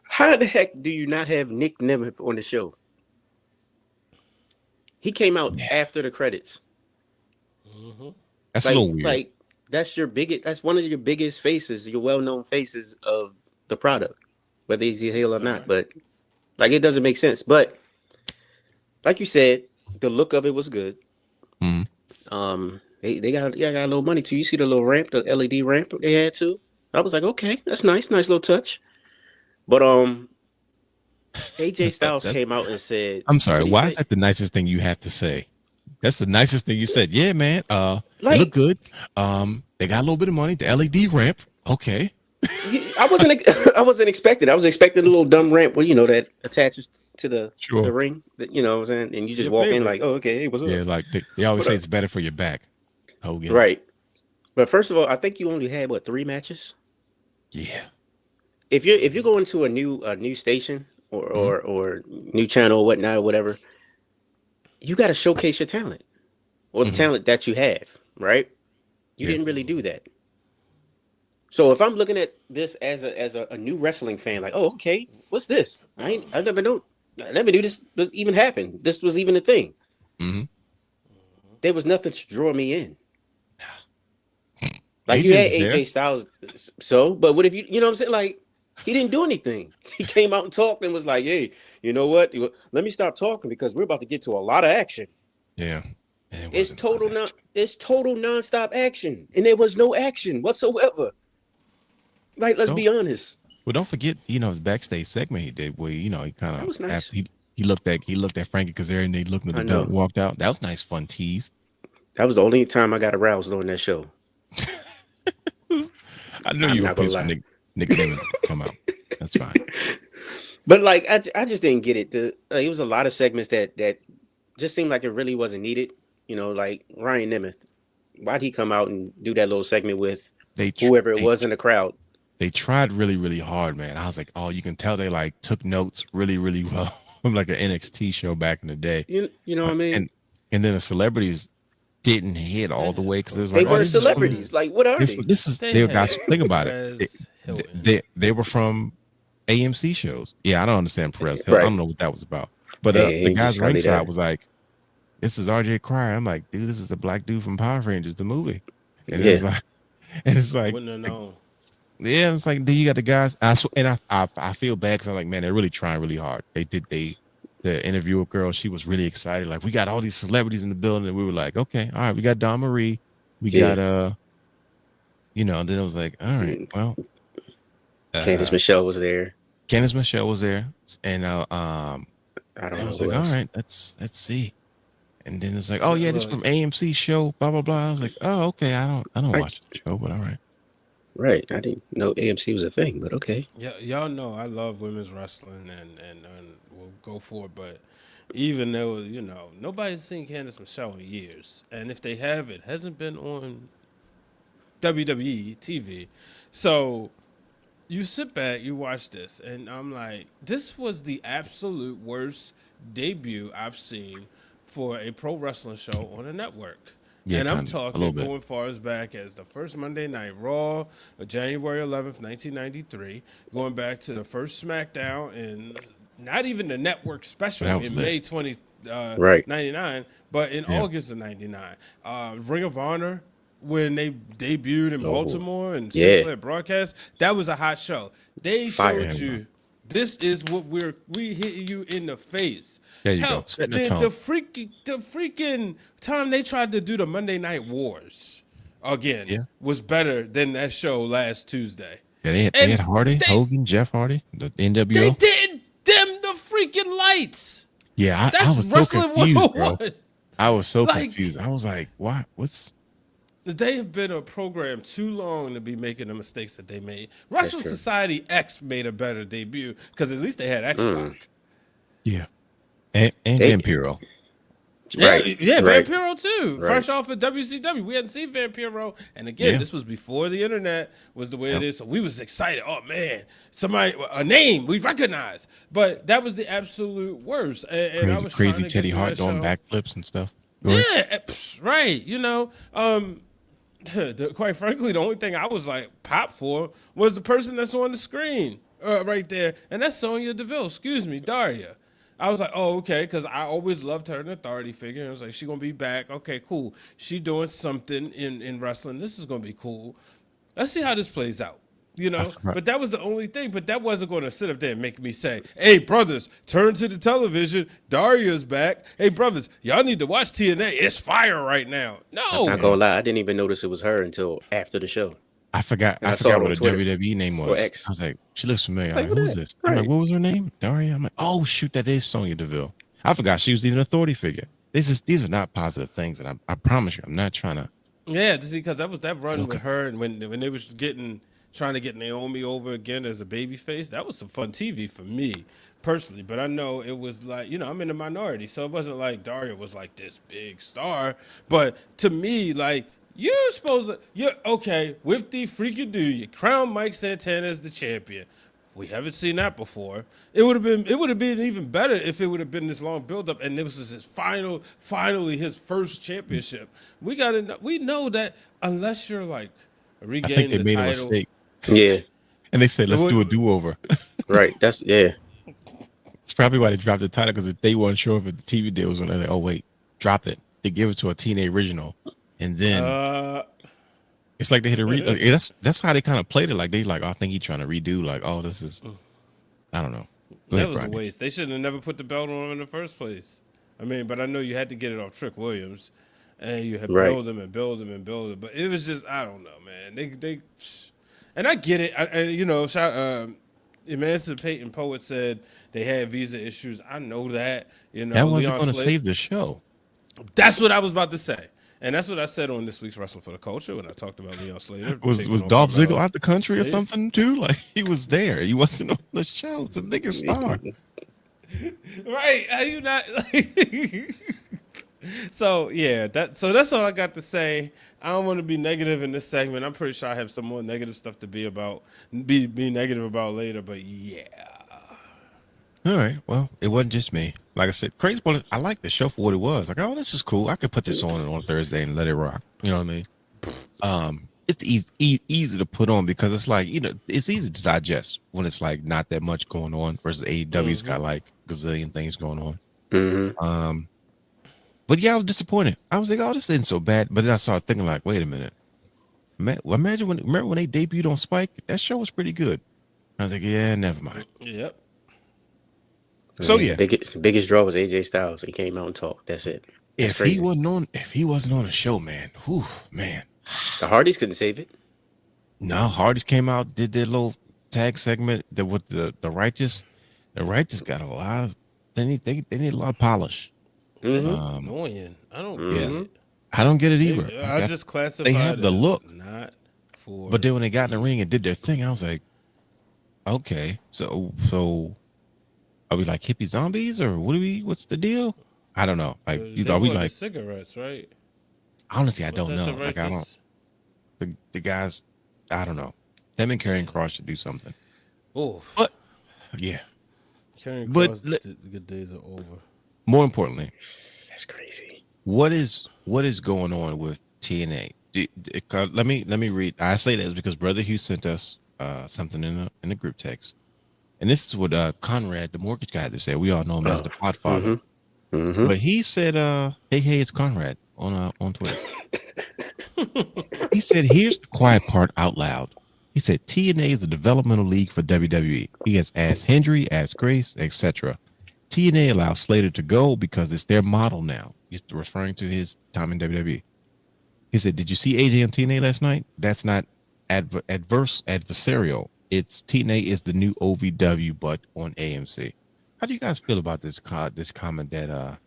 How the heck do you not have Nick Nemeth on the show? He came out after the credits. That's a little weird. Like that's one of your biggest faces, your well-known faces of the product, whether he's a heel or not. But like it doesn't make sense. But like you said, the look of it was good. Mm-hmm. They got a little money too. You see the little ramp, the LED ramp they had too. I was like, okay, that's nice little touch. But AJ Styles came out and said, I'm sorry, why is that the nicest thing you have to say? That's the nicest thing you said. Yeah, man. They look good. They got a little bit of money. The LED ramp. Okay. I wasn't expecting. I was expecting a little dumb ramp where that attaches to the ring. That, you know what I'm saying? And you just walk in like, oh, okay, hey, what's up? Yeah, like they always say it's better for your back. Hogan. Right. But first of all, I think you only had 3 matches. Yeah. If you're going to a new station or new channel or whatnot or whatever, you got to showcase your talent or the talent that you have, right? You didn't really do that. So if I'm looking at this as a new wrestling fan, like, oh, okay, what's this? I never knew this even happened. This was even a thing. Mm-hmm. There was nothing to draw me in. Like you had AJ Styles, but what if you know what I'm saying? Like he didn't do anything. He came out and talked and was like, hey, you know what? Let me stop talking because we're about to get to a lot of action. Yeah. It's total nonstop action. And there was no action whatsoever. Like, let's be honest. Well, don't forget, the backstage segment he did where, he kind of, was nice. he looked at Frankie Kazarian and they looked at the belt and walked out. That was a nice, fun tease. That was the only time I got aroused on that show. I knew you were pissed when Nick Nemeth come out. That's fine. But like, I just didn't get it. It was a lot of segments that just seemed like it really wasn't needed. Like Ryan Nemeth, why'd he come out and do that little segment with whoever it was in the crowd? They tried really, really hard, man. I was like, oh, you can tell they like took notes really, really well from like an NXT show back in the day. You know what I mean? And then the celebrities didn't hit all the way because it was they like weren't celebrities. Like, what are they? They guys. Think about it. They were from AMC shows. Yeah, I don't understand Perez Hill. I don't know what that was about. But the guys ringside was like, "This is RJ Cryer." I'm like, dude, this is the black dude from Power Rangers, the movie. And it's like, wouldn't have known. Yeah, it's like, then you got the guys. I feel bad because I'm like, man, they're really trying really hard. The interviewer girl, she was really excited. Like, we got all these celebrities in the building, and we were like, okay, all right, we got Dawn Marie, we got and then it was like, all right, well, Candice Michelle was there. And I don't know. I was like, all right, let's see. And then it's like, oh yeah, this is from AMC show, blah blah blah. I was like, oh okay, I don't watch the show, but all right. Right, I didn't know AMC was a thing, but okay. Yeah, y'all know I love women's wrestling and we'll go for it. But even though nobody's seen Candice Michelle in years, and if they have, it hasn't been on WWE TV. So you sit back, you watch this, and I'm like, this was the absolute worst debut I've seen for a pro wrestling show on a network. Yeah, and I'm talking going far as back as the first Monday Night Raw, January 11th, 1993, going back to the first SmackDown in not even the network special That was in lit. May 20, Right. 99, but in August of 99. Ring of Honor, when they debuted in Baltimore and yeah. Sinclair broadcast, that was a hot show. They Fire. showed you this is what we hitting you in the face. There you Hell, go. Setting the the tone. freaking time they tried to do the Monday Night Wars again was better than that show last Tuesday. Yeah, they had Hardy, Hogan, Jeff Hardy, the NWO. They didn't dim the freaking lights. Yeah, I was so Wrestling confused, bro. 101. I was so confused. I was like, "What? What's?" They have been a program too long to be making the mistakes that they made. Wrestling Society X made a better debut because at least they had X-Pac. Yeah, and Vampiro. Right. Yeah, right. Vampiro too. Right. Fresh off of WCW. We hadn't seen Vampiro. And again, this was before the internet was the way it is. So we was excited. Oh man, somebody, a name we recognize. But that was the absolute worst. And I was crazy trying to Teddy get Hart to doing that show. backflips and stuff. Go ahead. Yeah, right. You know, quite frankly, the only thing I was like pop for was the person that's on the screen right there. And that's Sonya Deville. Excuse me, Daria. I was like, oh, okay, because I always loved her, an authority figure. And I was like, she's going to be back. Okay, cool. She doing something in wrestling. This is going to be cool. Let's see how this plays out, you know? But that was the only thing. But that wasn't going to sit up there and make me say, hey, brothers, turn to the television. Daria's back. Hey, brothers, y'all need to watch TNA. It's fire right now. No. I'm not going to lie. I didn't even notice it was her until after the show. I forgot what the WWE name was. I was like, she looks familiar. I'm like, who's this? I'm like, what was her name? Daria. I'm like, oh shoot, that is Sonya Deville. I forgot she was even an authority figure. These are not positive things, and I promise you, I'm not trying to. Yeah, see, because that was that run with her, and when they was trying to get Naomi over again as a babyface, that was some fun TV for me personally. But I know it was like, you know, I'm in the minority, so it wasn't like Daria was like this big star. But to me, like, you're okay, whip the freaky do you crown Mike Santana as the champion. We haven't seen that before. It would have been even better if it would have been this long buildup and this was his finally his first championship. We know that unless you're like regaining I think they the made title, a mistake. Yeah. And they said, let's do a do-over. Right. It's probably why they dropped the title, because they weren't sure if the TV deal was going to, like, oh wait, drop it. They give it to a TNA original. And then it's like they hit a that's how they kind of played it. Like they I think he's trying to redo. Like, oh, this is, I don't know. That was a waste. They shouldn't have never put the belt on him in the first place. I mean, but I know you had to get it off Trick Williams, and you had build him. But it was just, I don't know, man. They and I get it. You know, Emancipating Poet said they had visa issues. I know that. You know, that wasn't going to save the show. That's what I was about to say. And that's what I said on this week's Wrestling for the Culture when I talked about Leon Slater. Was Dolph Ziggler out the country or something too? Like, he was there. He wasn't on the show. It's the biggest star. Right. How do you not like So yeah, that's all I got to say. I don't want to be negative in this segment. I'm pretty sure I have some more negative stuff to be negative about later, but yeah. All right. Well, it wasn't just me. Like I said, Crazy Ball, I like the show for what it was. Like, oh, this is cool. I could put this on Thursday and let it rock. You know what I mean? It's easy to put on because it's like, you know, it's easy to digest when it's like not that much going on versus AEW's got like gazillion things going on. Mm-hmm. But yeah, I was disappointed. I was like, oh, this isn't so bad. But then I started thinking like, wait a minute. Remember when they debuted on Spike? That show was pretty good. I was like, yeah, never mind. Yep. So yeah, biggest draw was AJ Styles. He came out and talked. That's it. That's if he wasn't on a show, man, man. The Hardys couldn't save it. No, Hardys came out, did their little tag segment with the Righteous. The Righteous got a lot of they need a lot of polish. Annoying. I don't get it. I don't get it either. I just classify they have the look, not for. But then when they got in the ring and did their thing, I was like, okay, so are we like hippie zombies or what's the deal? I don't know. Like, are we like cigarettes, right? Honestly, I don't know. Like, I don't. The guys, I don't know. Them and Karrion Kross should do something. Oh, but yeah. Karrion Kross, the good days are over. More importantly, that's crazy. What is going on with TNA? Let me read. I say that because Brother Hugh sent us something in the group text. and this is what Conrad, the mortgage guy, had to say. We all know him as the Podfather. But he said, hey, it's Conrad on Twitter. He said, here's the quiet part out loud. He said, TNA is a developmental league for WWE. He has asked Hendry, asked Grace, etc. TNA allows Slater to go because it's their model now. He's referring to his time in WWE. He said, did you see AJ on TNA last night? That's not adversarial. It's TNA is the new OVW, but on AMC. How do you guys feel about this comment that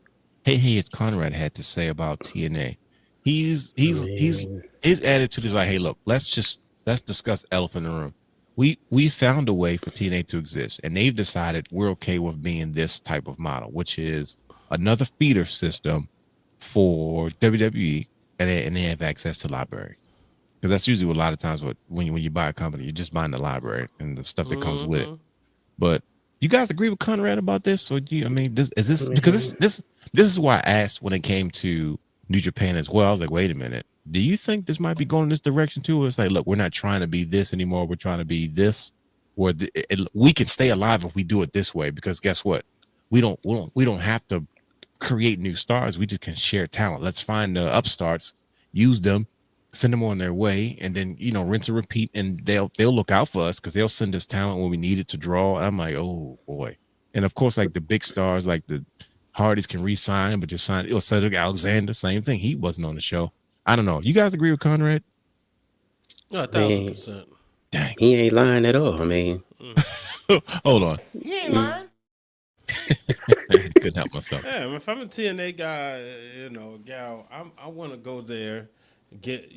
hey, it's Conrad had to say about TNA? His attitude is like, hey, look, let's discuss elephant in the room. We found a way for TNA to exist, and they've decided we're okay with being this type of model, which is another feeder system for WWE, and they have access to library. Because that's usually what a lot of times when you buy a company, you're just buying the library and the stuff that comes with it. But you guys agree with Conrad about this? Or do you, I mean, this is why I asked when it came to New Japan as well. I was like, wait a minute. Do you think this might be going in this direction too? Or it's like, look, we're not trying to be this anymore. We're trying to be this, where we can stay alive if we do it this way. Because guess what? We don't have to create new stars. We just can share talent. Let's find the upstarts, use them, send them on their way, and then rinse and repeat. And they'll look out for us because they'll send us talent when we need it to draw. And I'm like, oh boy. And of course, like the big stars, like the Hardys can re-sign, but just sign. It was Cedric Alexander, same thing. He wasn't on the show. I don't know. You guys agree with Conrad? 1,000%. Dang. He ain't lying at all. I mean, hold on. He ain't lying. Couldn't help myself. Yeah, if I'm a TNA guy, gal, I want to go there, get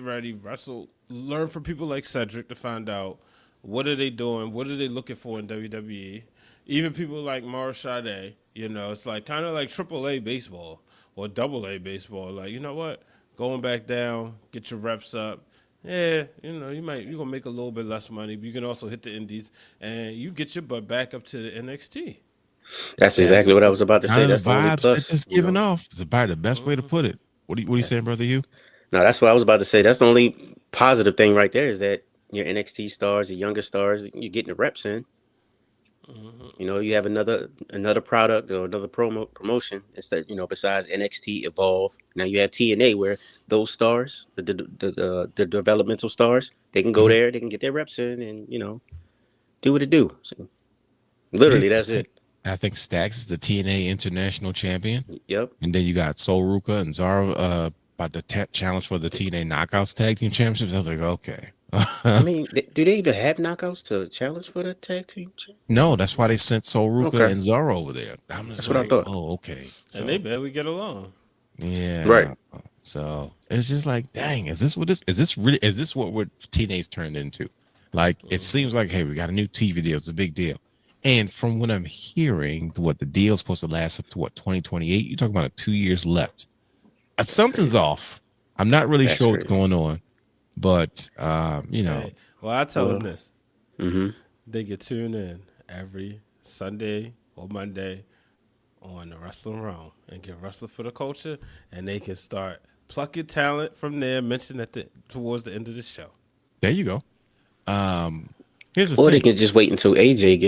ready, wrestle, learn from people like Cedric to find out what are they doing, what are they looking for in WWE. Even people like Mara Sade, it's like kind of like AAA baseball or AA baseball. Like, you know what? Going back down, get your reps up. Yeah, you're gonna make a little bit less money, but you can also hit the indies and you get your butt back up to the NXT. That's exactly what I was about to say. That's the only vibes plus. that's giving off. It's about the best way to put it. What are you saying, brother? You? No, that's what I was about to say. That's the only positive thing right there is that your NXT stars, your younger stars, you're getting the reps in. You have another product or another promotion instead. Besides NXT Evolve, now you have TNA where those stars, the developmental stars, they can go there, they can get their reps in, and do what it do. So, literally, that's it. I think Stax is the TNA International Champion. Yep. And then you got Sol Ruka and Zara about the challenge for the TNA Knockouts Tag Team Championships. I was like, okay. I mean, do they even have knockouts to challenge for the tag team? No, that's why they sent Sol Ruka and Zara over there. That's what I thought. Oh, okay. So, And they barely get along. Yeah. Right. So it's just like, dang, is this what TNA's turned into? Like, it seems like, hey, we got a new TV deal. It's a big deal. And from what I'm hearing, the deal's supposed to last up to 2028? You're talking about 2 years left. Something's off. I'm not really sure what's going on. But, Hey, well, I tell them this. They get tuned in every Sunday or Monday on the Wrestling Realm and get Wrestling for the Culture, and they can start plucking talent from there, mentioned towards the end of the show. There you go. Here's the Or thing. they can just wait until AJ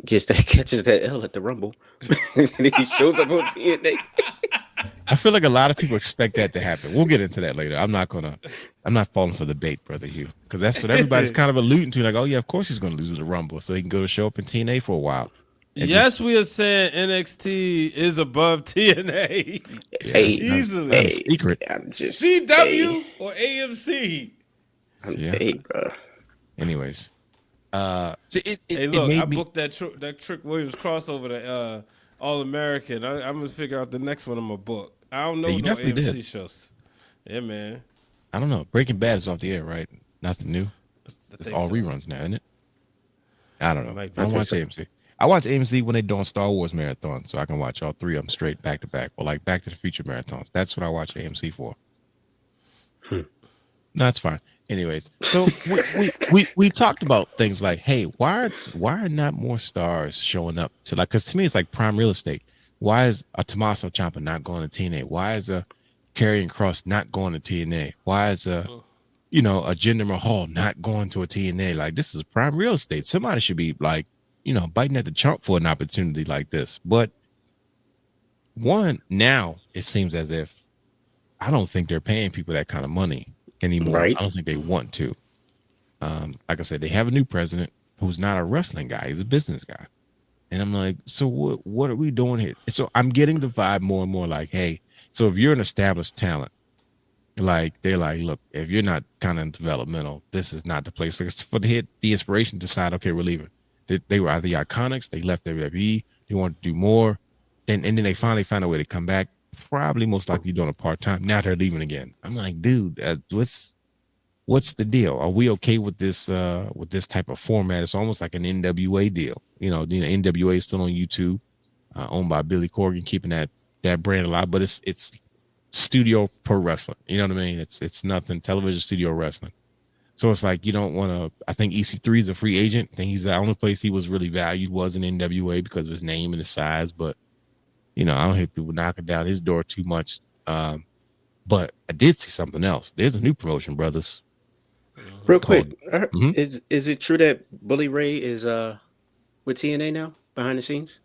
catches that L at the Rumble, and then he shows up on TNA. I feel like a lot of people expect that to happen. We'll get into that later. I'm not falling for the bait, brother Hugh, because that's what everybody's kind of alluding to. Like, oh yeah, of course he's going to lose the Rumble, so he can go to show up in TNA for a while. Yes, we are saying NXT is above TNA. Hey, easily. Not a secret. I'm just CW or AMC. Hey, bro. Anyways, Hey, look, I booked that Trick Williams crossover to All American. I'm gonna figure out the next one I'm gonna book. I don't know you no definitely AMC did. shows. Yeah, man. I don't know. Breaking Bad is off the air, right? Nothing new. It's all reruns now, isn't it? I don't know. I don't watch AMC. I watch AMC when they're doing Star Wars marathon, so I can watch all three of them straight back to back, or like Back to the Future marathons. That's what I watch AMC for. No, that's fine. Anyways, so we talked about things like, hey, why are not more stars showing up to, like, because to me it's like prime real estate. Why is a Tommaso Ciampa not going to TNA? Why is a Karrion Kross not going to TNA? Why is you know, a Jinder Mahal not going to a TNA. Like, this is prime real estate. Somebody should be like, you know, biting at the chump for an opportunity like this. But now it seems as if I don't think they're paying people that kind of money anymore. Right. I don't think they want to. Like I said, they have a new president who's not a wrestling guy; he's a business guy. And I'm like, so what are we doing here? So I'm getting the vibe more and more like, hey, so if you're an established talent, like they're like, look, if you're not kind of developmental, this is not the place. Like, for the inspiration to decide, okay, we're leaving. They were either the Iconics, they left WWE, they wanted to do more, and then they finally found a way to come back. Probably most likely doing a part-time. Now they're leaving again. I'm like, dude, what's the deal? Are we okay with this type of format? It's almost like an NWA deal. You know, NWA is still on YouTube, owned by Billy Corgan, keeping that brand alive, but it's studio pro wrestling. You know what I mean? It's nothing television studio wrestling. So it's like, you don't want to. I think EC3 is a free agent. I think he's the only place he was really valued was in NWA because of his name and his size. But you know, I don't hear people knocking down his door too much. But I did see something else. There's a new promotion, brothers. Real quick, Mhm. is it true that Bully Ray is with TNA now behind the scenes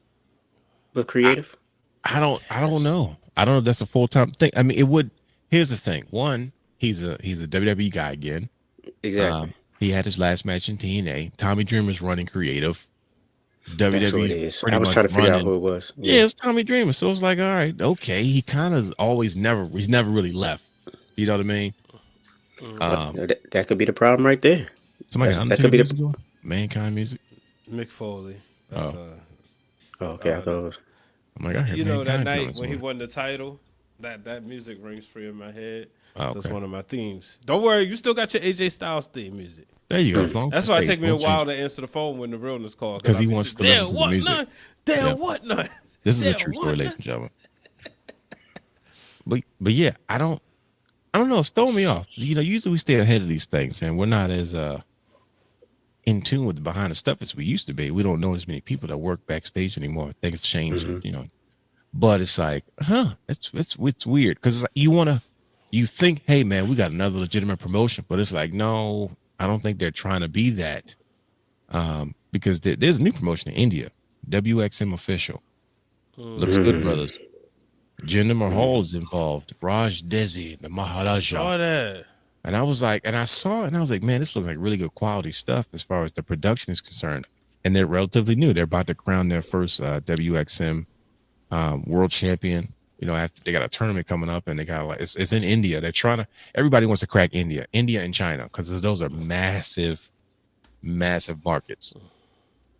with creative? I don't know. I don't know if that's a full-time thing. I mean, it would. Here's the thing. One, he's a WWE guy again. Exactly. He had his last match in TNA. Tommy Dreamer's running creative. That's who WWE it is. pretty I was much trying to figure out running. who it was. Yeah, it's Tommy Dreamer. So it's like, all right, okay. He kind of he's never really left. You know what I mean? That could be the problem right there. Somebody That could be the. music, Mankind music. Mick Foley. That's, Oh, okay, I thought it was. I'm like, I heard you know, that Mankind night coming when he soon. won the title, that music rings free in my head. Oh, So it's okay. one of my themes. Don't worry, you still got your AJ Styles theme music. There you go. As long as That's it's why it stayed, take me a don't change while it. to answer the phone when the realness call. 'Cause he I be wants to saying, listen to the music. None? Damn, Yeah. what none? This is a Damn, true what story, none? ladies and gentlemen. But yeah, I don't know. It's throwing me off. You know, usually we stay ahead of these things, and we're not as in tune with the behind the stuff as we used to be. We don't know as many people that work backstage anymore. Things change, you know. But it's like, it's weird because you think, hey man, we got another legitimate promotion, but it's like, no, I don't think they're trying to be that. Because there's a new promotion in India, WXM official. Looks good, brothers. Jinder Mahal is involved. Raj Desi, the Maharaja. Saw that. And I was like, and I saw it, and I was like, man, this looks like really good quality stuff as far as the production is concerned. And they're relatively new. They're about to crown their first WXM world champion. You know, after they got a tournament coming up, and they got like it's in India. They're trying to. Everybody wants to crack India and China because those are massive markets.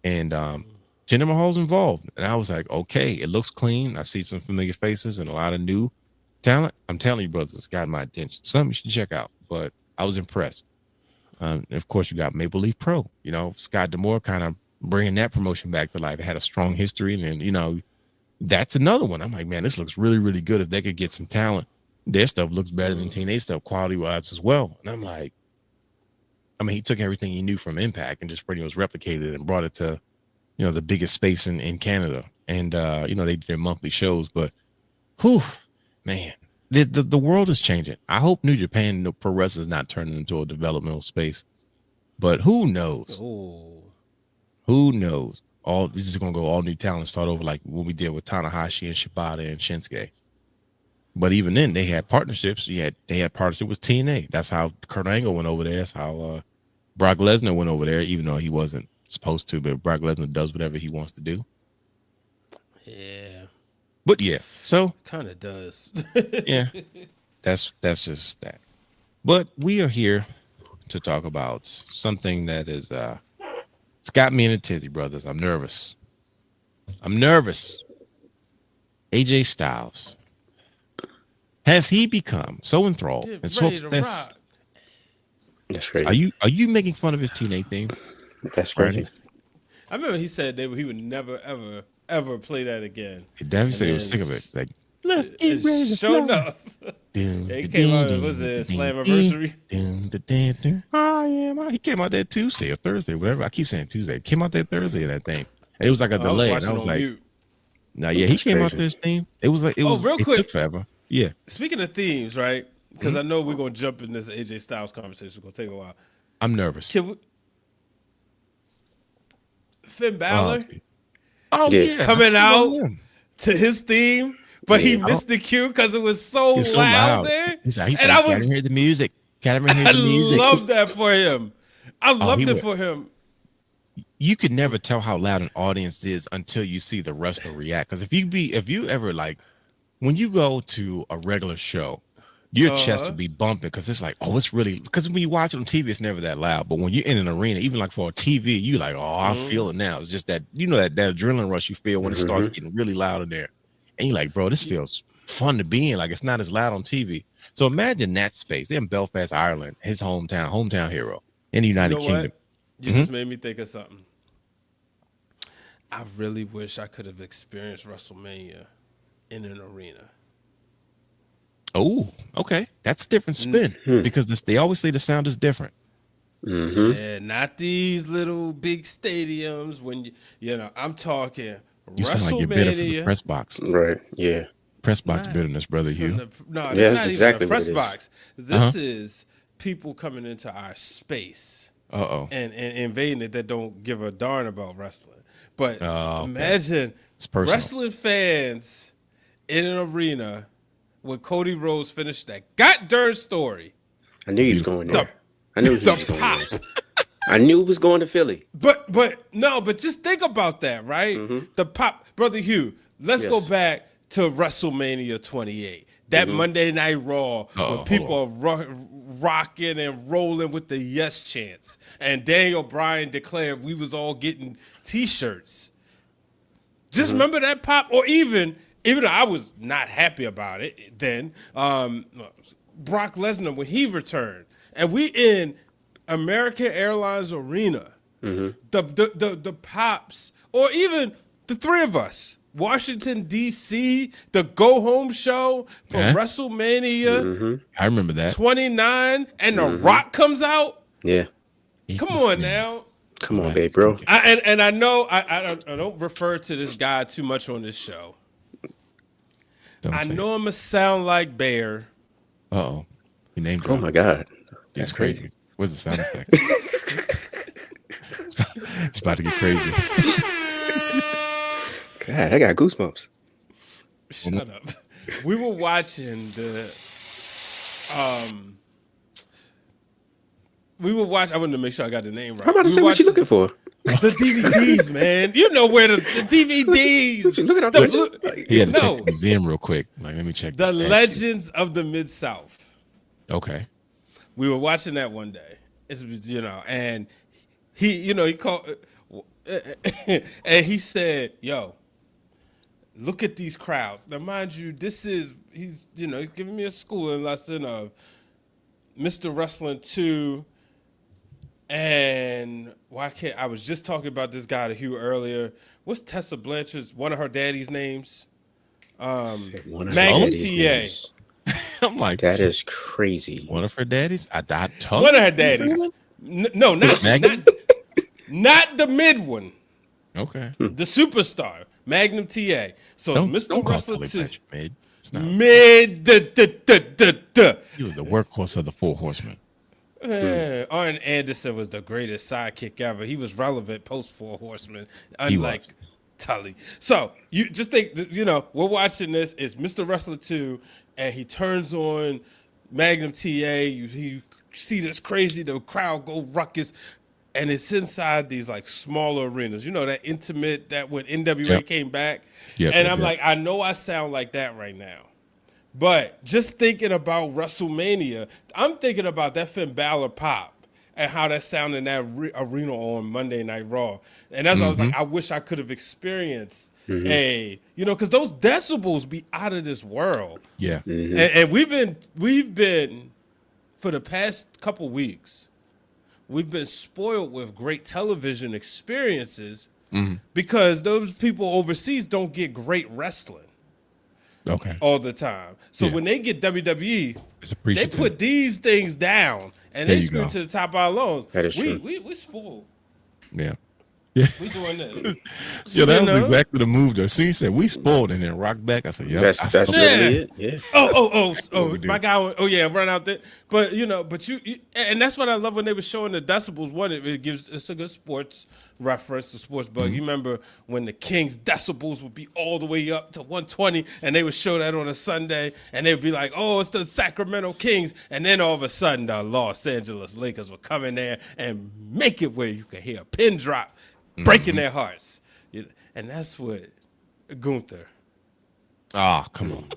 And Jinder Mahal's involved, and I was like, okay, it looks clean. I see some familiar faces and a lot of new talent. I'm telling you, brothers, it's got my attention. Something you should check out. But I was impressed. And of course, you got Maple Leaf Pro. You know, Scott D'Amore kind of bringing that promotion back to life. It had a strong history, and you know, that's another one. I'm like, man, this looks really, really good. If they could get some talent, their stuff looks better than TNA stuff, quality wise as well. And I'm like, I mean, he took everything he knew from Impact and just pretty much replicated it and brought it to, you know, the biggest space in Canada. And you know, they did their monthly shows, but whew, man, the world is changing. I hope New Japan Pro Wrestling is not turning into a developmental space, but who knows? Oh, Who knows? This is gonna go all new talent, start over like what we did with Tanahashi and Shibata and Shinsuke. But even then, they had partnerships. They had partnership with TNA. That's how Kurt Angle went over there. That's how Brock Lesnar went over there, even though he wasn't supposed to. But Brock Lesnar does whatever he wants to do. yeah, But yeah, so kind of does. yeah, that's just that. But we are here to talk about something that is it's got me in a tizzy, brothers. I'm nervous. AJ Styles. Has he become so enthralled and so Ready to obsessed? rock. That's crazy. Are you making fun of his TNA theme? That's crazy. I remember he said he would never ever play that again. He said he was sick of it. Like, let's get ready to Sure fly. enough. He came out, was it Slammiversary? Oh yeah, he came out that Tuesday or Thursday, whatever. I keep saying Tuesday. Came out that Thursday, that thing. And it was like a delay. And I was like, nah, yeah, he That's came out crazy. this theme. It was like it real quick. took forever. Yeah. Speaking of themes, right? because I know we're gonna jump in this AJ Styles conversation. It's gonna take a while. I'm nervous. Finn Balor Yeah. coming out to his theme, but he Yeah. missed the cue because it was so It's loud there. He said, And I gotta hear the music. Gotta hear the music. I love that for him. I loved it for him. You could never tell how loud an audience is until you see the wrestler react. Because if you ever like, when you go to a regular show, your chest will be bumping because it's like, oh, it's really, because when you watch it on TV, it's never that loud. But when you're in an arena, even like for a TV, you like, oh, I feel it now. It's just that, that adrenaline rush you feel when it starts getting really loud in there. And you're like, bro, this feels fun to be in. Like, it's not as loud on TV. So imagine that space. They're in Belfast, Ireland, his hometown hero in the United Kingdom. What? You just made me think of something. I really wish I could have experienced WrestleMania in an arena. Oh, okay. That's a different spin because they always say the sound is different. Yeah, not these little big stadiums. When I'm talking You WrestleMania. sound like you're bitter from the press box. Right. Yeah. Press box bitterness, brother Hugh. No, Yeah, it's that's not exactly even a what press it is. box. This is people coming into our space and invading it that don't give a darn about wrestling. But imagine wrestling fans in an arena when Cody Rhodes finished that goddamn story. I knew he was going there. I knew he was going there. I knew he was going to Philly. But just think about that, right? The pop, Brother Hugh. Let's go back to WrestleMania 28. That Monday Night Raw when people are rocking and rolling with the yes chants. And Daniel Bryan declared we was all getting T-shirts. Just remember that pop, or even though I was not happy about it then, Brock Lesnar when he returned. And we in American Airlines Arena, the pops, or even the three of us, Washington, D.C., the go-home show for WrestleMania. I remember that. 29, and The Rock comes out. Yeah. Come on now. Come on, babe, bro. I know I don't refer to this guy too much on this show. I know I'm going to sound like Bear. Uh-oh. Your name Oh, my God. That's crazy. Where's the sound effect? It's about to get crazy. God, I got goosebumps. Shut up. We were watching I wanted to make sure I got the name right. I'm about to say what you looking for. The DVDs, man. You know where the DVDs. Look at He had to check the museum real quick. Like, let me check The Legends of the Mid-South. Okay. We were watching that one day. And he called and he said, yo, look at these crowds. Now, mind you, he's giving me a schooling lesson of Mr. Wrestling 2. And I was just talking about this guy to Hugh earlier. What's Tessa Blanchard's, one of her daddy's names? Magnum TA. I'm like, that is crazy. One of her daddies? One of her daddies. No, not the mid one. Okay. The superstar, Magnum TA. So Mr. Wrestler 2. Mid. It's not. Mid. He was the workhorse of the Four Horsemen. Arn Anderson was the greatest sidekick ever. He was relevant post Four Horsemen, unlike Tully. So you just think, we're watching this. It's Mr. Wrestler 2, and he turns on Magnum TA. You see this crazy, the crowd go ruckus, and it's inside these like smaller arenas. That intimate, that when NWA came back. And I'm like, I know I sound like that right now. But just thinking about WrestleMania, I'm thinking about that Finn Balor pop and how that sounded in that arena on Monday Night Raw. And that's why I was like, I wish I could have experienced because those decibels be out of this world. Yeah. And we've been, for the past couple weeks, we've been spoiled with great television experiences because those people overseas don't get great wrestling. Okay. All the time. So when they get WWE, they they put these things down and they screw to the top of our lungs. That is true. We spoiled. Yeah. Yeah. We doing this. Yeah, that You was know? exactly the move though. So you said we spoiled and then rocked back. I said, yeah, That's literally it. Yeah. Oh, do. my guy went, oh yeah, run out there. But you and that's what I love when they were showing the decibels. One, it's a good sports reference, a sports bug. You remember when the Kings decibels would be all the way up to 120 and they would show that on a Sunday and they would be like, oh, it's the Sacramento Kings. And then all of a sudden the Los Angeles Lakers would come in there and make it where you could hear a pin drop breaking their hearts. And that's what Gunther. Oh, come on.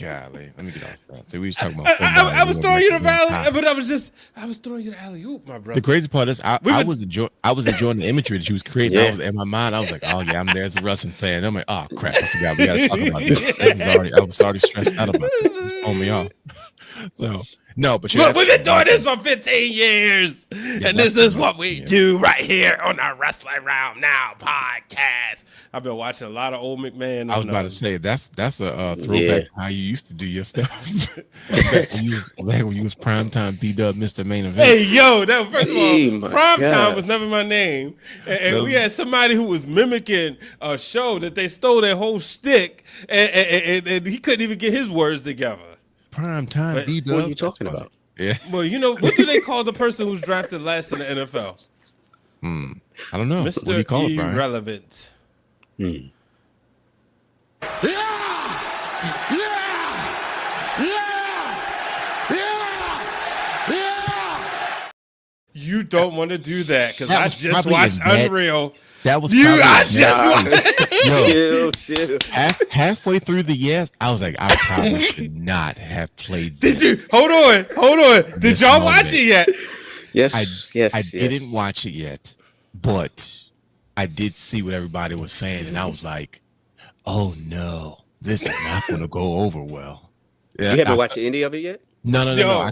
Golly, let me get off that. So we was talking about. I was throwing you the valley, but I was throwing you the alley oop, my brother. The crazy part is, I was enjoying the imagery that she was creating. Yeah. I was in my mind. I was like, oh yeah, I'm there as a wrestling fan. I'm like, oh crap, I forgot we got to talk about this. I was already stressed out about this. It's throwing me off. So no, but look, we've been doing this for 15 years, and this is what we do right here on our Wrestling Round Now podcast. I've been watching a lot of old McMahon. I was about to say that's a throwback to how you used to do your stuff. back when you was primetime B-Dub Mr. Main Event. Hey yo, first of all, primetime gosh. was never my name, and we had somebody who was mimicking a show that they stole their whole shtick, and he couldn't even get his words together. Primetime B-Dub. What are you talking about? Yeah. Well, what do they call the person who's drafted last in the NFL? I don't know. What do you Mr. call it, Brian? Irrelevant. You don't want to do that because I just watched Unreal. That was Chill. halfway through the yes, I was like, I probably should not have played this. Did you? Hold on. Did y'all watch it yet? Yes. I didn't watch it yet, but I did see what everybody was saying, and I was like, oh no, this is not going to go over well. You haven't watched any of it yet? No. I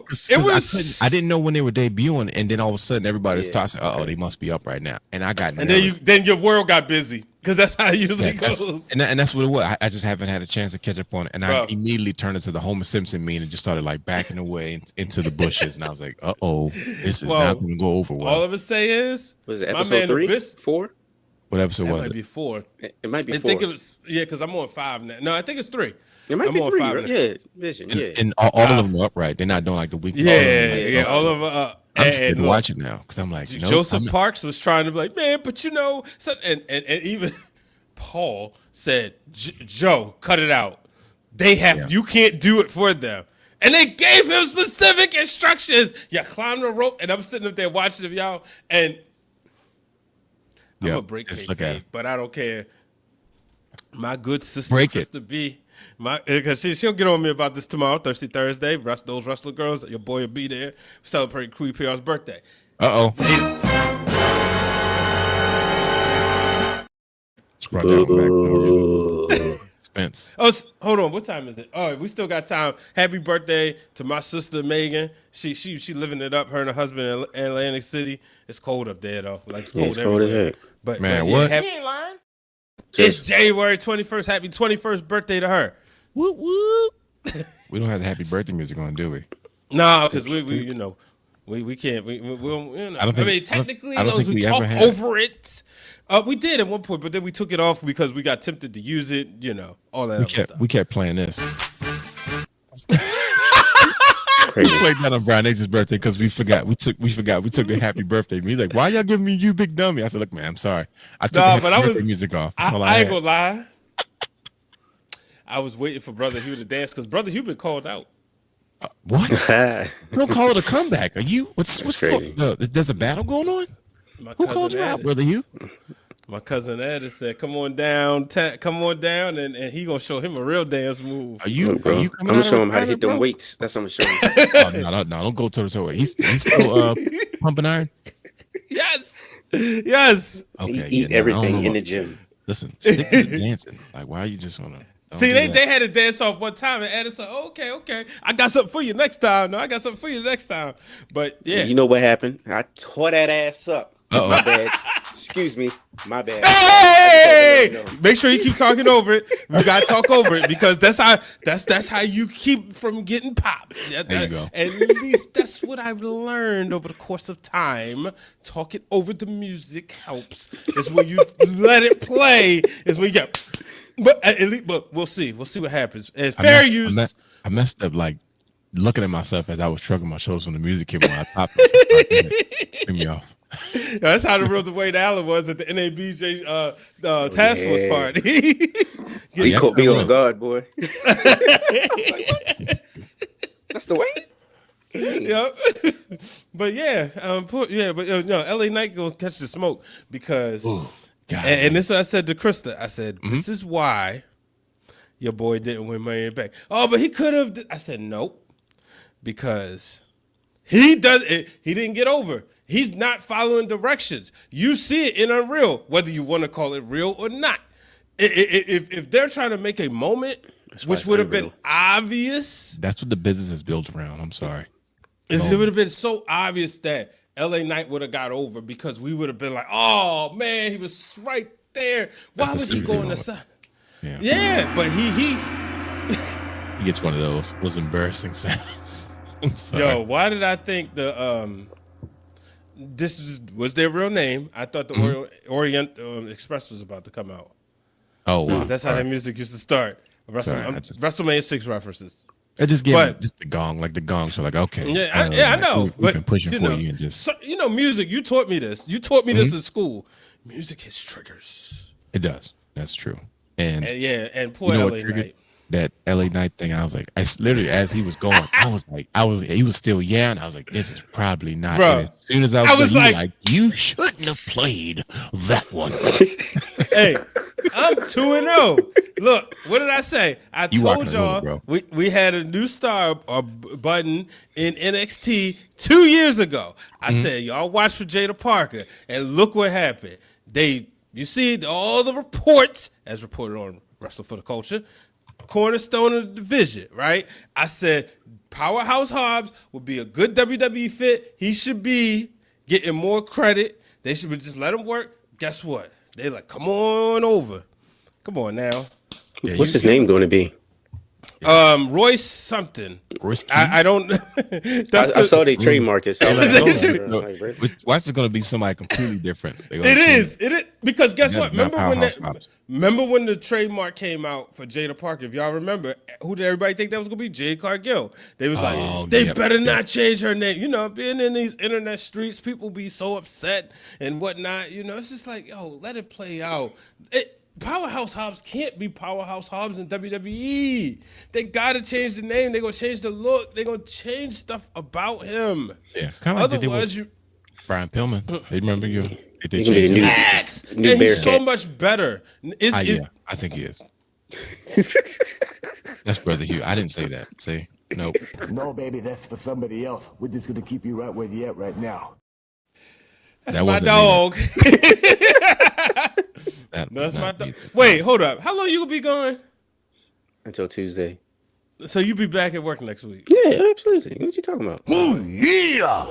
didn't know when they were debuting, and then all of a sudden everybody was talking. Oh, they must be up right now, and I got. And then your world got busy because that's how it usually goes. And that's what it was. I just haven't had a chance to catch up on it, and I immediately turned into the Homer Simpson meme and just started like backing away into the bushes, and I was like, this is not going to go over well. All of us say is, was it episode 3, 4? What episode was it? Might be 4. It might be 4. I think it was because I'm on 5 now. No, I think it's 3. It might be 3. Right? Yeah, Vision. And all of them are upright. They're not doing like the week. Yeah. All of them. I'm scared to watch it now because I'm like, Joseph Parks was trying to be like, man, but and even Paul said, Joe, cut it out. You can't do it for them. And they gave him specific instructions. You climb the rope, and I'm sitting up there watching them, y'all, and I'm gonna break it, but I don't care. My good sister, Krista B, because she'll get on me about this tomorrow, Thursday. Those wrestler girls, your boy will be there celebrating Queen PR's birthday. It's brought down back. Spence. Oh, hold on. What time is it? Oh, we still got time. Happy birthday to my sister Megan. She living it up. Her and her husband in Atlantic City. It's cold up there though. Like it's cold everywhere. Cold as heck. But man, what? You ain't lying. It's January 21st. Happy 21st birthday to her. Whoop whoop. We don't have the happy birthday music on, do we? No, because we can't. We don't. I mean, technically, we talked over it. We did at one point, but then we took it off because we got tempted to use it. All that other stuff. We kept playing this. We played that on Brian H's birthday because we forgot. We took the happy birthday. He's like, "Why y'all giving me you big dummy?" I said, "Look, man, I'm sorry. I took the happy birthday music off. That's all I ain't gonna lie. I was waiting for Brother Hugh to dance because Brother Hugh been called out. What? Don't call it a comeback. Are you? What's crazy? There's a battle going on. Who called you out, Brother Hugh? My cousin Ed said, "Come on down, and he gonna show him a real dance move." Are you? Bro, I'm gonna show him how to hit them weights. That's what I'm gonna show him. No, don't go toe to toe. He's still pumping iron. Yes. Okay. Eat everything in the gym. Listen, stick to the dancing. Like, why are you just gonna? See, they had to dance off one time, and Ed said, "Okay, I got something for you next time. No, I got something for you next time." But yeah, you know what happened? I tore that ass up. My bad. Excuse me, my bad. Hey! Make sure you keep talking over it. We gotta talk over it because that's how you keep from getting popped. There you go. At least that's what I've learned over the course of time. Talking over the music helps. Is when you let it play. Is when you get. But at least, but we'll see. We'll see what happens. And fair use. I messed up like looking at myself as I was shrugging my shoulders when the music came on. I popped it. Threw me off. That's how the real Dwayne Allen was at the NABJ task force party. He caught me on guard, boy. That's the way. Yep. But yeah, LA Knight gonna catch the smoke because, and this is what I said to Krista. I said, this is why your boy didn't win Money in the Bank. Oh, but he could have. I said, nope, because he didn't get over. He's not following directions. You see it in Unreal, whether you want to call it real or not. If they're trying to make a moment, which would have been obvious. That's what the business is built around. I'm sorry. If it would have been so obvious that LA Knight would have got over because we would have been like, oh, man, he was right there. Why would you go on the side? Yeah, but he gets one of those embarrassing sounds. I'm sorry. Yo, why did I think this was their real name? I thought the Orient Express was about to come out. Oh, wow. That's how that music used to start. WrestleMania 6 references. It just gave me just the gong, like the gong. So like, okay. Yeah, I know. We've been pushing for you and just. So, music, you taught me this. You taught me this in school. Music has triggers. It does. That's true. And poor LA Knight. That LA Knight thing, I was like, literally as he was going, he was still yelling. I was like, this is probably not. Bro, as soon as I was like, you shouldn't have played that one. Hey, I'm 2-0. Look, what did I say? I told y'all we had a new star button in NXT 2 years ago. I said, y'all watch for Jada Parker, and look what happened. You see all the reports, as reported on Wrestle for the Culture, cornerstone of the division, right? I said Powerhouse Hobbs would be a good WWE fit. He should be getting more credit. They should just let him work. Guess what? They like, come on over. Come on now. Yeah, what's his name going to be? Royce something. Royce I don't. I saw they trademarked it. Why's it going to be somebody completely different? It is because guess what? Remember when the trademark came out for Jada Parker? If y'all remember, who did everybody think that was going to be? Jade Cargill. They was they better not change her name. Being in these internet streets, people be so upset and whatnot. It's just like, yo, let it play out. Powerhouse Hobbs can't be Powerhouse Hobbs in WWE. They got to change the name. They're going to change the look. They're going to change stuff about him. Yeah, kind of like otherwise Brian Pillman. They remember you. They changed him. And he's so much better. I think he is. That's Brother Hugh. I didn't say that. Say, nope. No, baby, that's for somebody else. We're just going to keep you right where you're at right now. That's my dog. That's my dog. Wait, hold up. How long you gonna be going? Until Tuesday. So you be back at work next week? Yeah, absolutely. What you talking about? Oh, yeah.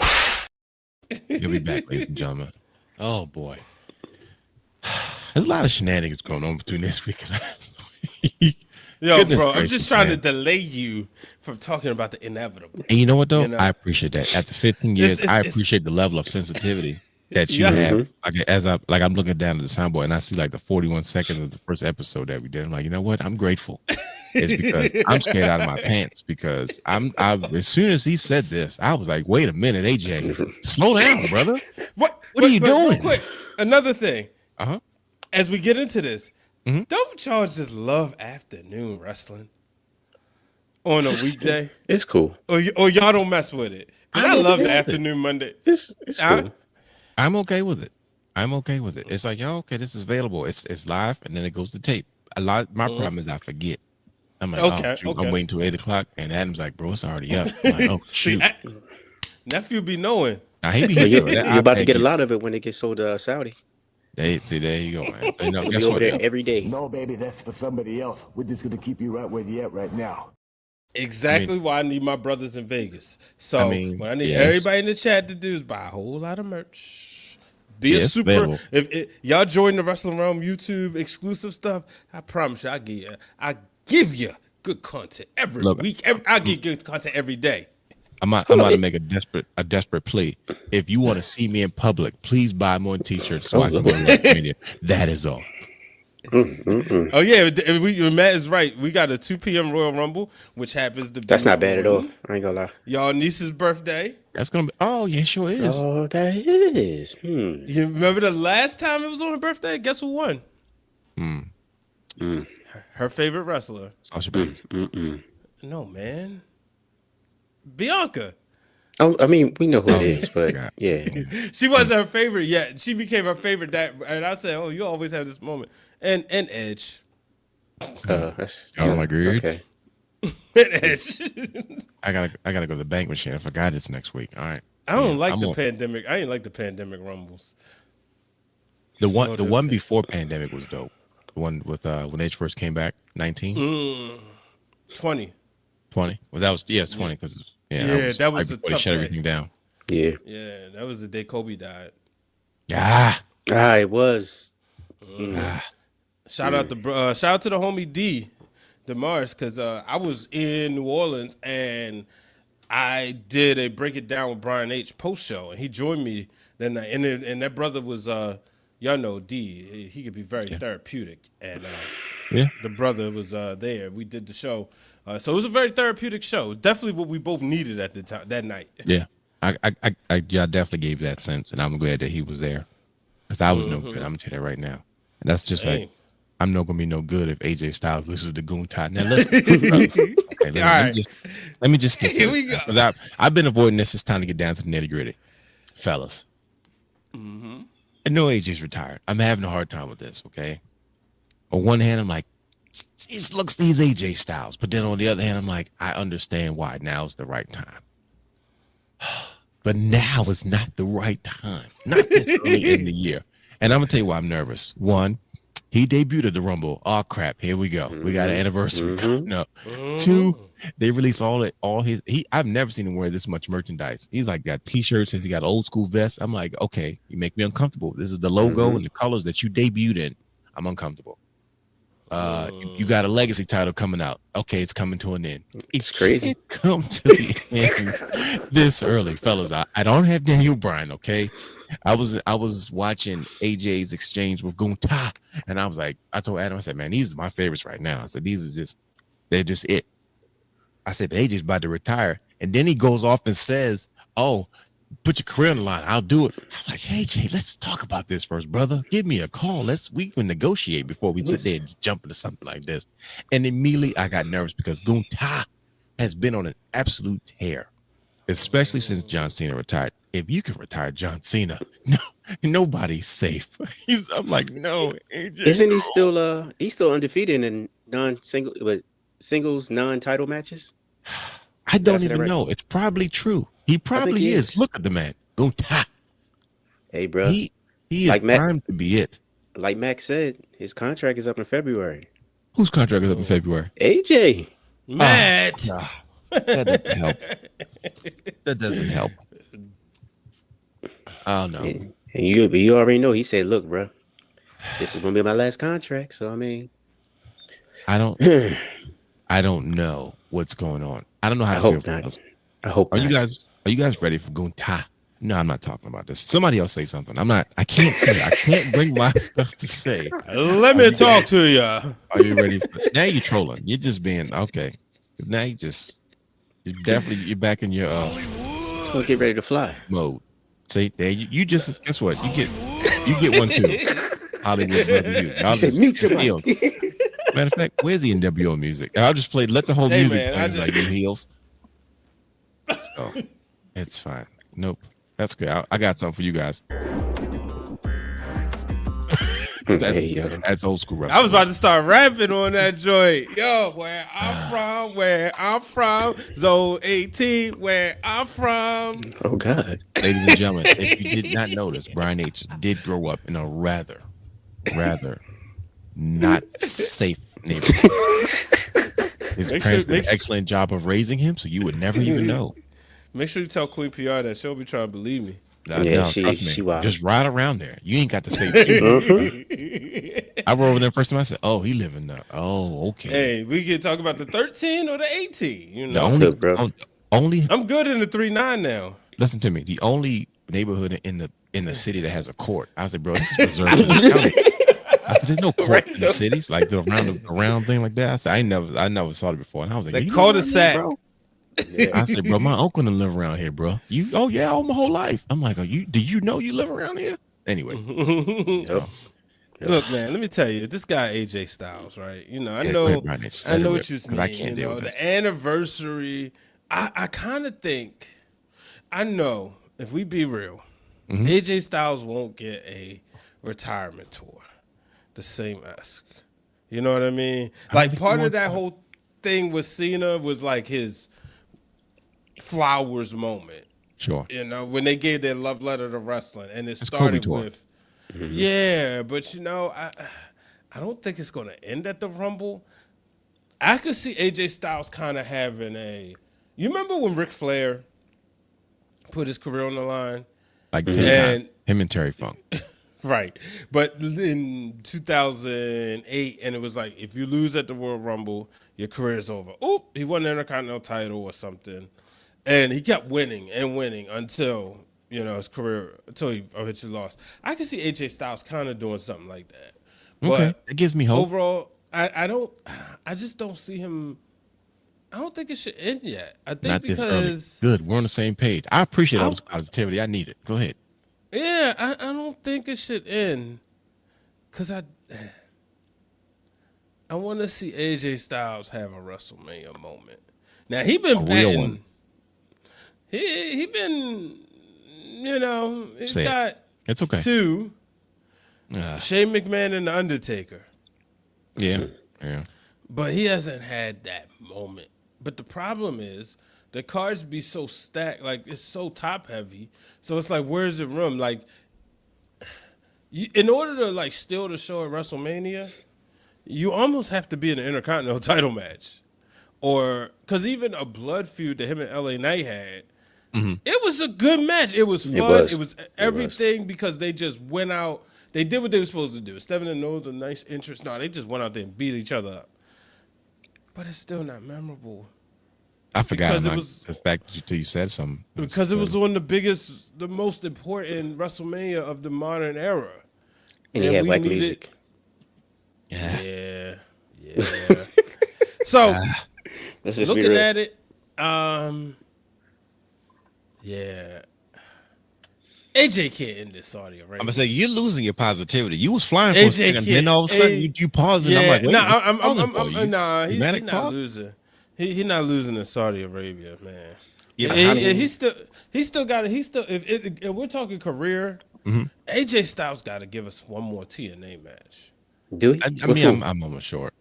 You'll be back, ladies and gentlemen. Oh, boy. There's a lot of shenanigans going on between this week and last week. Yo, bro, I'm just trying to delay you from talking about the inevitable. And you know what, though? I appreciate that. After 15 years, I appreciate the level of sensitivity that you have. Like I'm looking down at the soundboard and I see like the 41 seconds of the first episode that we did. I'm like, you know what? I'm grateful. It's because I'm scared out of my pants because as soon as he said this, I was like, wait a minute, AJ, slow down, brother. What are you doing? Real quick, another thing. As we get into this, don't y'all just love afternoon wrestling on a weekday? It's cool. Or y'all don't mess with it? I love the afternoon Monday. It's cool. I'm okay with it. It's like, yo, okay, this is available. It's live, and then it goes to tape. My problem is I forget. I'm like, I'm waiting till 8:00, and Adam's like, bro, it's already up. I'm like, oh, shoot. Nephew be knowing. Now, he be you're about to get a lot of it when it gets sold to Saudi. There you go, man. Guess over what? There every day. No, baby, that's for somebody else. We're just going to keep you right where you're at right now. Exactly why I need my brothers in Vegas. So what I need everybody in the chat to do is buy a whole lot of merch. Be a it's super. available. If y'all join the Wrestling Realm YouTube exclusive stuff, I promise you, I give you good content every Look, week. I give good content every day. I'm about to make a desperate plea. If you want to see me in public, please buy more t-shirts so I can go to WrestleMania. That is all. Oh yeah, Matt is right. We got a 2 p.m. Royal Rumble, which happens to be That's not bad at all. on I ain't gonna lie. y'all niece's birthday. That's gonna be. Oh yeah, sure is. Oh, that is. You remember the last time it was on her birthday? Guess who won? Her favorite wrestler. Sasha Banks. No, man. Bianca. Oh, I mean, we know who it is, but yeah. She wasn't her favorite yet. She became her favorite. And I said, "Oh, you always have this moment." And Edge. That's, I don't agree. Okay. And Edge. I gotta go to the bank machine. I forgot it's next week. All right. I don't like the pandemic. I didn't like the pandemic rumbles. The one before pandemic was dope. The one with when Edge first came back, 19? 20. 20. Well, that was it's 20 because that was a they tough shut day. everything down. Yeah. Yeah, that was the day Kobe died. It was. Shout out to the homie D, DeMars, because I was in New Orleans and I did a Break It Down with Brian H post show, and he joined me that night. And that brother was y'all know D. He could be very therapeutic, and the brother was there. We did the show, so it was a very therapeutic show. Definitely what we both needed at the time that night. Yeah, I definitely gave that sense, and I'm glad that he was there because I was no good. I'm gonna tell you that right now. And that's just like I'm not gonna be no good if AJ Styles listens to Gunther. Now listen, let me just get to it because I've been avoiding this. It's time to get down to the nitty gritty, fellas. I know AJ's retired. I'm having a hard time with this. Okay, on one hand, I'm like, he's AJ Styles, but then on the other hand, I'm like, I understand why now's the right time. But now is not the right time. Not this early in the year. And I'm gonna tell you why I'm nervous. One, he debuted at the Rumble. Oh crap! Here we go. We got an anniversary coming up. Two, they released all his. I've never seen him wear this much merchandise. He's like got T-shirts and he got old school vests. I'm like, okay, you make me uncomfortable. This is the logo and the colors that you debuted in. I'm uncomfortable. You got a legacy title coming out. Okay, it's coming to an end. It's crazy. It come to the end this early, fellas. I don't have Daniel Bryan. Okay, I was watching AJ's exchange with Gunther, and I was like, I told Adam, I said, man, these are my favorites right now. I said, they're just it. I said, AJ's about to retire, and then he goes off and says, oh, put your career on the line. I'll do it. I'm like, hey, Jay, let's talk about this first, brother. Give me a call. We can negotiate before we sit there and jump into something like this. And immediately I got nervous because Gunther has been on an absolute tear, especially since John Cena retired. If you can retire John Cena, nobody's safe. I'm like, no. AJ, Isn't he still he's still undefeated in singles non-title matches? I don't even know. It's probably true. He probably is. Look at the man. Gunther. Hey, bro. He is like primed to be it. Like Max said, his contract is up in February. Whose contract is up in February? AJ. Matt. That doesn't help. That doesn't help. Oh no. And you already know he said, look, bro, this is gonna be my last contract. So I mean, I don't know what's going on. I don't know how to feel. I hope Are you guys ready for Gunther? No, I'm not talking about this. Somebody else say something. I can't say it. I can't bring my stuff to say. Let me talk to you. Are you ready for now? You're trolling. You're just being okay. Now you're back in your it's gonna get ready to fly mode. See, there you just guess what? You get one too. Hollywood brother, you. I'll just steal. Matter of fact, where's the NWO music? I'll just let the whole music play like you heels. So it's fine. Nope. That's good. I got something for you guys. That's old school wrestling. I was about to start rapping on that joint. Yo, where I'm from, Zone 18, where I'm from. Oh, God. Ladies and gentlemen, if you did not notice, Brian H. did grow up in a rather not safe neighborhood. His parents did an excellent job of raising him, so you would never even know. Make sure you tell Queen PR that she'll be trying to believe me. Yeah, No, trust she me. wild. Just ride around there. You ain't got to say too much. I rode over there first time. I said, "Oh, he living there. Oh, okay." Hey, we can talk about the 13 or the 18. You The know, only, Look, bro. only. I'm good in the 3-9 now. Listen to me. The only neighborhood in the city that has a court. I said, bro, this is reserved for the county. I said, there's no court in the cities like the round thing like that. I said, I never saw it before, and I was like, They you call live it around here, sack. bro. Yeah. I said, bro, my uncle done live around here, bro. You? Oh yeah, all my whole life. I'm like, did you know you live around here? Anyway, Yep. Look, man, let me tell you, this guy AJ Styles, right? You know, I Yeah, know, go ahead, Brian. Let I it know rip, what you 'cause mean. I can't You deal know, with the this. anniversary. I kind of think, I know, if we be real, Mm-hmm. AJ Styles won't get a retirement tour, the same esque. You know what I mean? Like think he part of wants that that. whole thing with Cena was like his flowers moment. Sure. You know, when they gave their love letter to wrestling, and it It's Kobe started tour. with, yeah, but you know, I don't think it's gonna end at the Rumble. I could see AJ Styles kind of having a. You remember when Ric Flair put his career on the line? Like 10 And- times. Him and Terry Funk. Right. But in 2008, and it was like, if you lose at the Royal Rumble, your career is over. Oop, he won the Intercontinental title or something. And he kept winning and winning until, you know, his career, until he eventually lost. I can see AJ Styles kind of doing something like that. Okay, But it gives me hope. overall, I just don't see him. I don't think it should end yet. I think Not this early. because, Good. We're on the same page. I appreciate all this positivity. I need it. Go ahead. yeah, I don't think it should end because I want to see AJ Styles have a WrestleMania moment. Now he been A real patting. one. He been, you know, he's Say it. got It's okay. two. Ah. Shane McMahon and the Undertaker, Yeah. Yeah. but he hasn't had that moment. But the problem is the cards be so stacked, like it's so top heavy. So it's like, where's the room? Like, in order to like steal the show at WrestleMania, you almost have to be in an Intercontinental title match, or because even a blood feud that him and LA Knight had, it was a good match. It was fun. It was everything because they just went out. They did what they were supposed to do. Steven and Knowles, a nice interest. No, they just went out there and beat each other up. But it's still not memorable. I forgot Because it about was- the fact that you said something. Because it was one of the biggest, the most important WrestleMania of the modern era. And he had we black needed- music. Yeah. Yeah. So, Let's just be looking real. at it, yeah. AJ can't end this Saudi Arabia. I'm gonna say you're losing your positivity. You was flying for a AJ second, and then can't- all of a sudden A- you paused, and I'm like, wait, nah, I'm pausing for you. nah, he's Dramatic not pause? losing. He not losing in Saudi Arabia, man. Yeah, And how do you- he still got it. He still if we're talking career, Mm-hmm. AJ Styles got to give us one more TNA match. Do we? I mean, I'm almost short.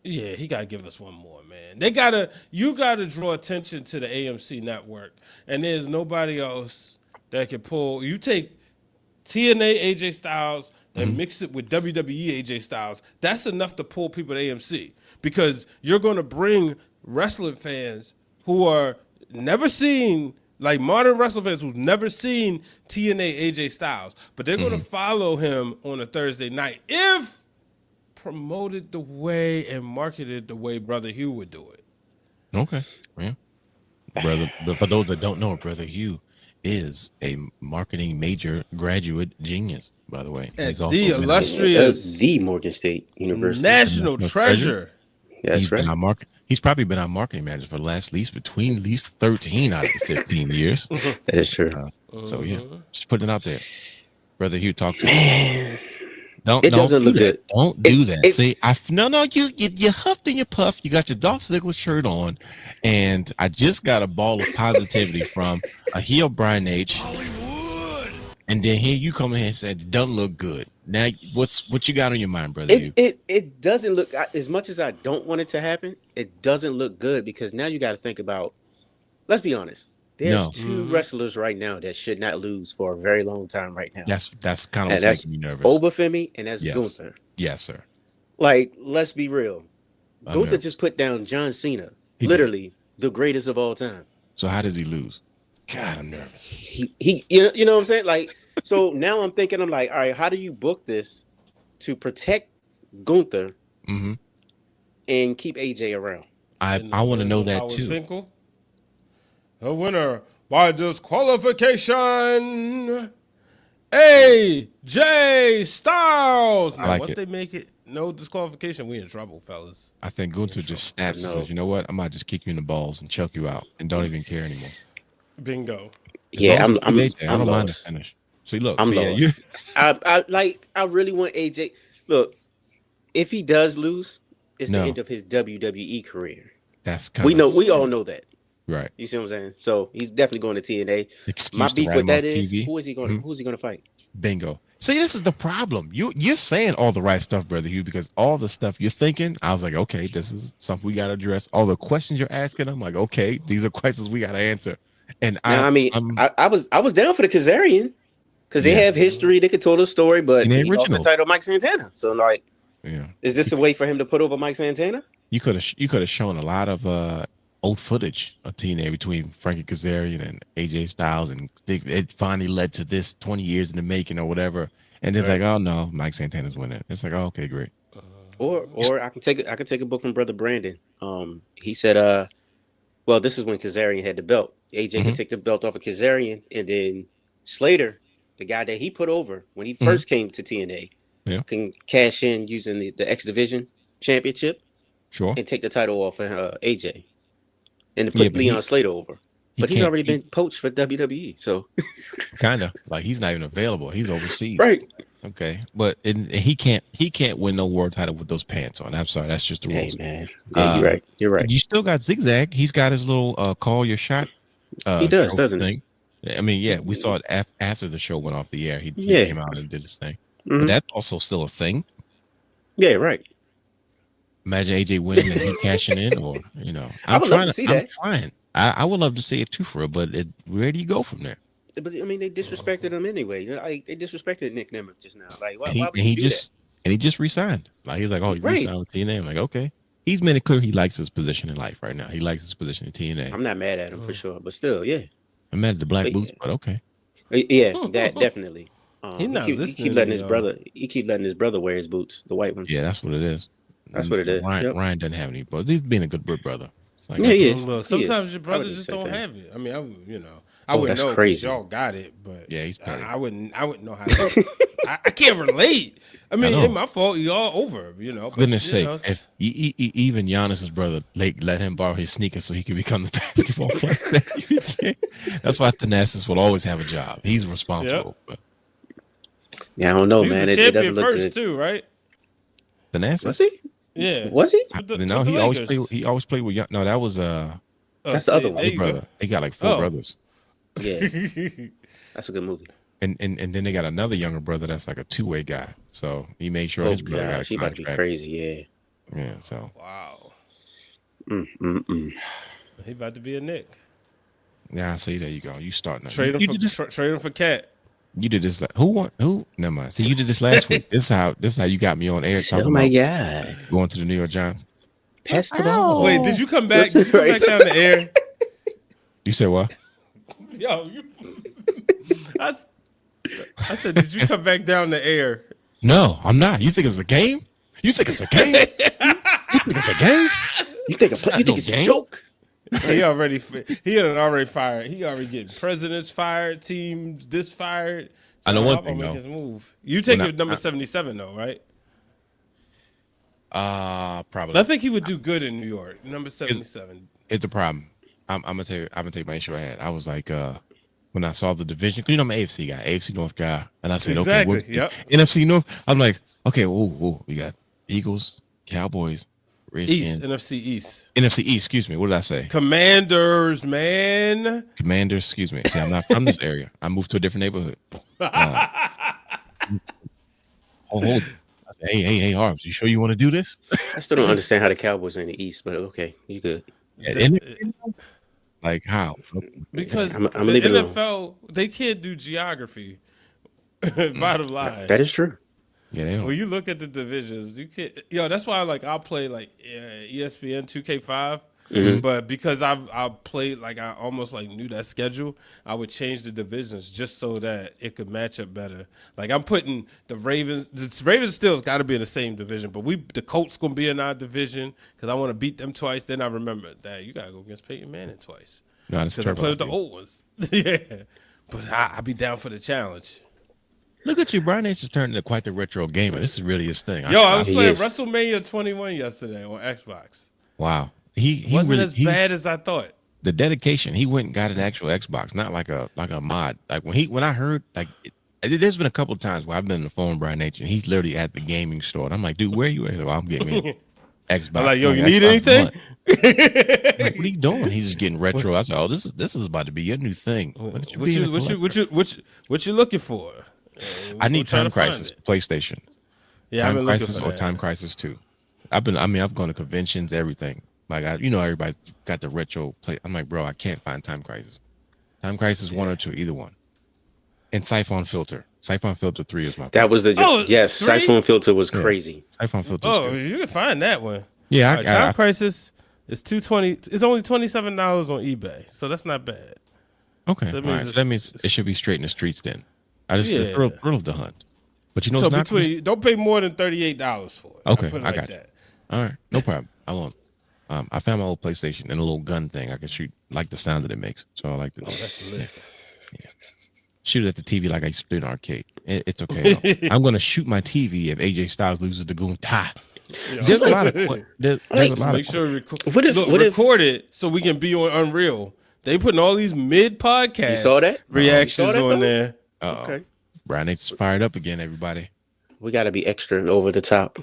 Yeah, he got to give us one more, man. You got to draw attention to the AMC network, and there's nobody else that can pull. You take TNA AJ Styles and mix it with WWE AJ Styles. That's enough to pull people to AMC because you're going to bring wrestling fans who are never seen, like modern wrestling fans who've never seen TNA AJ Styles, but they're going to follow him on a Thursday night if promoted the way and marketed the way Brother Hugh would do it. Okay, yeah, brother. But for those that don't know, Brother Hugh is a marketing major graduate genius. By the way, And he's also the been- illustrious The Morgan State University. national National treasure. That's he's right. been our He's probably been our marketing manager for the last between 13 out of the 15 years. That is true. So yeah, just putting it out there. Brother Hugh, talk to us. Don't doesn't do look that. good. Don't do that. it- See, you huffed and you puffed. You got your Dolph Ziggler shirt on, and I just got a ball of positivity from a heel Brian H. And then here you come in here and said it doesn't look good. Now, what you got on your mind, Brother Hugh? It doesn't look, as much as I don't want it to happen, it doesn't look good because now you got to think about, let's be honest. There's No. two wrestlers right now that should not lose for a very long time right now. That's kind of and what's that's making me nervous. Obafemi and that's Yes. Gunther. Yes, sir. Like, let's be real. I'm Gunther nervous. just put down John Cena, He did. literally the greatest of all time. So how does he lose? God, I'm nervous. He you know what I'm saying? Like, so now I'm thinking, I'm like, all right, how do you book this to protect Gunther Mm-hmm. and keep AJ around? I want to know that too. Finkel, a winner by disqualification, AJ Styles. I Now, like once it. they make it no disqualification, we in trouble, fellas. I think Gunther just snaps and says, "You know what? I might just kick you in the balls and choke you out, and don't even care anymore." Bingo. As Yeah, long as I'm we beat AJ, I don't mind the lost. finish. See, look, I'm see, yeah, lost. I really want AJ. Look, if he does lose, it's the No. end of his WWE career. that's kind We of know, we all know that. right. You see what I'm saying? So he's definitely going to TNA. Excuse My to beef write with him that off is TV. who is he going? Who's he going to fight? Bingo. See, this is the problem. You're saying all the right stuff, Brother Hugh, because all the stuff you're thinking, I was like, okay, this is something we got to address. All the questions you're asking, I'm like, okay, these are questions we got to answer. And Now, I mean, I'm I was down for the Kazarian because they Yeah. have history. They could tell the story, but And the he lost the original. title to Mike Santana. So, like, yeah. is this a way for him to put over Mike Santana? You could have shown a lot of old footage of TNA between Frankie Kazarian and AJ Styles, and it finally led to this 20 years in the making or whatever. And it's like, oh no, Mike Santana's winning. It's like, oh, okay, great. Or I can take a book from Brother Brandon. He said, well, this is when Kazarian had the belt. AJ can take the belt off of Kazarian, and then Slater, the guy that he put over when he first came to TNA, can cash in using the X Division Championship, Sure. and take the title off of AJ, and put Leon Slater over. But he's already been poached for WWE, so kind of like he's not even available. He's overseas, right? Okay, but he can't win no world title with those pants on. I'm sorry, that's just the rules. Hey man, yeah, you're right. You're right. You still got Zigzag. He's got his little call your shot. He does, doesn't he? I mean, yeah, we saw it after the show went off the air. He came out and did his thing, but that's also still a thing. Yeah, right. Imagine AJ winning and he cashing in, or I would love to see that. I'm trying. I would love to see it too, for real, but where do you go from there? But I mean, they disrespected him anyway. Like they disrespected Nick Nemeth just now. Like, why would he do just that? And he just resigned. Like he's like, oh, he resigned with TNA. I'm like, okay. He's made it clear he likes his position in life right now. He likes his position in TNA. I'm not mad at him for sure, but still, yeah. I'm mad at the black boots, but okay. Yeah, that definitely. He keep letting his brother. He keep letting his brother wear his boots, the white ones. Yeah, that's what it is. That's what it is. Ryan doesn't have any, but he's being a good brother. Like, yeah, he is. Look, sometimes your brothers just don't have it. I mean, I Oh, wouldn't that's know crazy. y'all got it, but yeah, he's I wouldn't know how to. I can't relate. I mean, it's my fault. Y'all over, For goodness sake, if even Giannis's brother let him borrow his sneakers so he could become the basketball player. That's why Thanasis will always have a job. He's responsible. But yeah, I don't know, man. It doesn't look good. too, right? Thanasis? Was he? Yeah. Was he? No, he always played. He always played with. No, that was that's the other one. Brother. They got like 4 brothers. Yeah, that's a good movie. And then they got another younger brother that's like a 2-way guy. So he made sure his brother got a contract. He about to be crazy, yeah. Yeah. So wow. He about to be a Nick. Yeah, see, there you go. You starting trade him for Cat. You did this. Who? Never mind. See, you did this last week. This is how you got me on air. Oh my god! Going to the New York Giants. Pass the ball. Wait, did you come back? Did you come back down the air? You said what? Yo, I said, did you come back down the air? No, I'm not. You think it's a game? You think it's a game? You think it's a game? You think it's a joke? He had already fired. He already getting presidents fired, teams fired. I know one thing though. His move. You take your number 77 though, right? Probably. I think he would do good in New York. Number 77. It's the problem. I'm gonna tell you. I'm gonna take my issue I had. I was like, when I saw the division, because I'm an AFC guy, AFC North guy, and I said, okay, NFC North. I'm like, okay, we got Eagles, Cowboys, Redskins, NFC East. NFC East. Excuse me. What did I say? Commanders, man. Commanders. Excuse me. See, I'm not from this area. I moved to a different neighborhood. Hold. I said, hey, Harms, you sure you want to do this? I still don't understand how the Cowboys are in the East, but okay, you good. Like how? Because I'm the NFL, they can't do geography. Bottom line. That is true. Yeah, they don't. When you look at the divisions, you can't. That's why I'll play like ESPN 2K5. But because I played like I almost like knew that schedule, I would change the divisions just so that it could match up better. Like I'm putting the Ravens. The Ravens still got to be in the same division, but the Colts gonna be in our division because I want to beat them twice. Then I remember that you gotta go against Peyton Manning twice. No, that's Because I terrible. play with the old ones. Yeah, but I'll be down for the challenge. Look at you, Brian H has turned into quite the retro gamer. This is really his thing. Yo, I was He playing is. WrestleMania 21 yesterday on Xbox. Wow. He Wasn't really as bad as I thought. the dedication. He went and got an actual Xbox, not like a mod. Like when I heard like there's been a couple of times where I've been on the phone with Brian H and he's literally at the gaming store. And I'm like, dude, where are you at? Well, I'm getting me Xbox. I'm like, yo, you Xbox need anything? One. Like, what are you doing? He's just getting retro. I said, oh, this is about to be your new thing. Look at you being a collector. What you looking for? I need Trying Time to find Crisis it. PlayStation. Yeah, I've Time been looking Crisis for or that. Time Crisis 2. I've gone to conventions, everything. Like everybody's got the retro play. I'm like, bro, I can't find Time Crisis. Time Crisis 1 or 2, either one. And Siphon Filter. Siphon Filter 3 is my favorite. That was the yes. 3? Siphon Filter was crazy. Siphon Filter. Oh, you can find that one. Yeah, All right, Time Crisis is $220. It's only $27 on eBay, so that's not bad. okay. So So that means that means it should be straight in the streets then. I just Yeah. thrill of the hunt. But you know, So it's not don't pay more than $38 for it. Okay, I'll put it I like got you. that. all right, no problem. I won't. I found my old PlayStation and a little gun thing. I can shoot, like the sound that it makes. So I like to do shoot it at the TV like I used to play in an arcade. It's okay. I'm gonna shoot my TV if AJ Styles loses the Gunther. There's a lot of there's a lot Make of sure What if- record it so we can be on Unreal. They putting all these mid podcast You saw that? reactions You saw that, on though? there. Okay. Brian H is fired up again. Everybody. We got to be extra and over the top.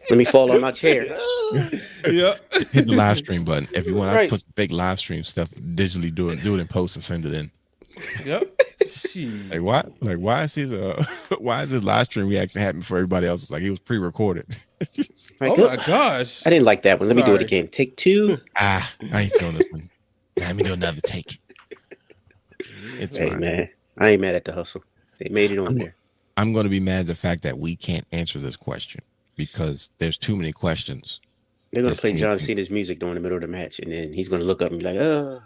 Let me fall on my chair. Yeah. Hit the live stream button if you want. I Right. put some fake live stream stuff digitally. Do it in post and send it in. Yep. Shit. Like why? Like why is his why is his live stream reaction happening for everybody else? Like it was pre-recorded. Like, Oh my gosh. I didn't like that one. Let me do Sorry. it again. Take 2. I ain't feeling this one. Let me do another take. It's Hey fine. man, I ain't mad at the hustle. They made it on there. I'm going to be mad at the fact that we can't answer this question because there's too many questions. They're gonna Yes, play can you John think? Cena's music during the middle of the match, and then he's gonna look up and be like,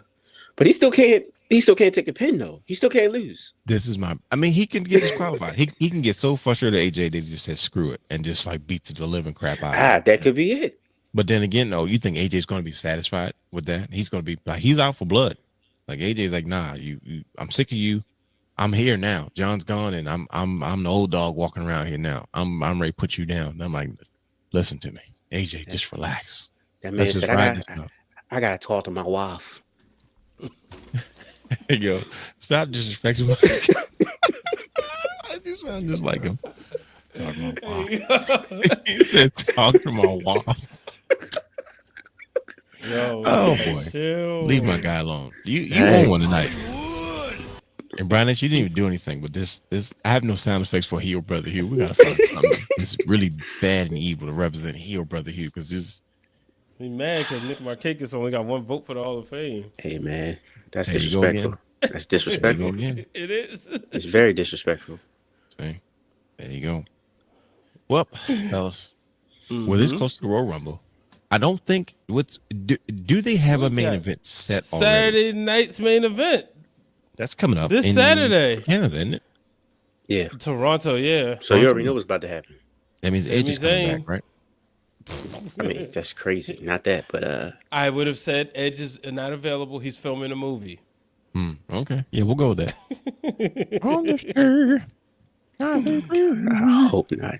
but he still can't. He still can't take a pin though. He still can't lose. This is my. I mean, he can get disqualified. he can get so frustrated at AJ that he just says screw it and just like beats the living crap out of him. That could be it. But then again, no, you think AJ's going to be satisfied with that? He's going to be like he's out for blood. Like AJ's like, nah, you I'm sick of you. I'm here now. John's gone, and I'm the old dog walking around here now. I'm ready to put you down. And I'm like, listen to me, AJ, just relax. That man Let's just said, ride this out. I gotta talk to my wife. Yo, stop disrespecting my. You sound just like him. Talk to my wife. He said, "Talk to my wife." Yo, Oh man, boy, chill. leave my guy alone. You won one tonight. And Brian, you didn't even do anything. But this, I have no sound effects for Heel Brother Hugh. We gotta find something. It's really bad and evil to represent Heel Brother Hugh because this. He mad because Nick Markakis only got 1 vote for the Hall of Fame. Hey man, that's There you go disrespectful. That's There you go disrespectful. again. It is. It's very disrespectful. See? There you go. Well, fellas, we're this close to the Royal Rumble. I don't think do they have a main got event set already? Saturday night's main event. That's coming up This in Saturday. Canada, isn't it? Yeah. Toronto, yeah. So you already know what's about to happen. That means Edge is coming Zayn. back, right? I mean, that's crazy. Not that, but I would have said Edge is not available. He's filming a movie. Okay, yeah, we'll go with that. Understood. I hope not.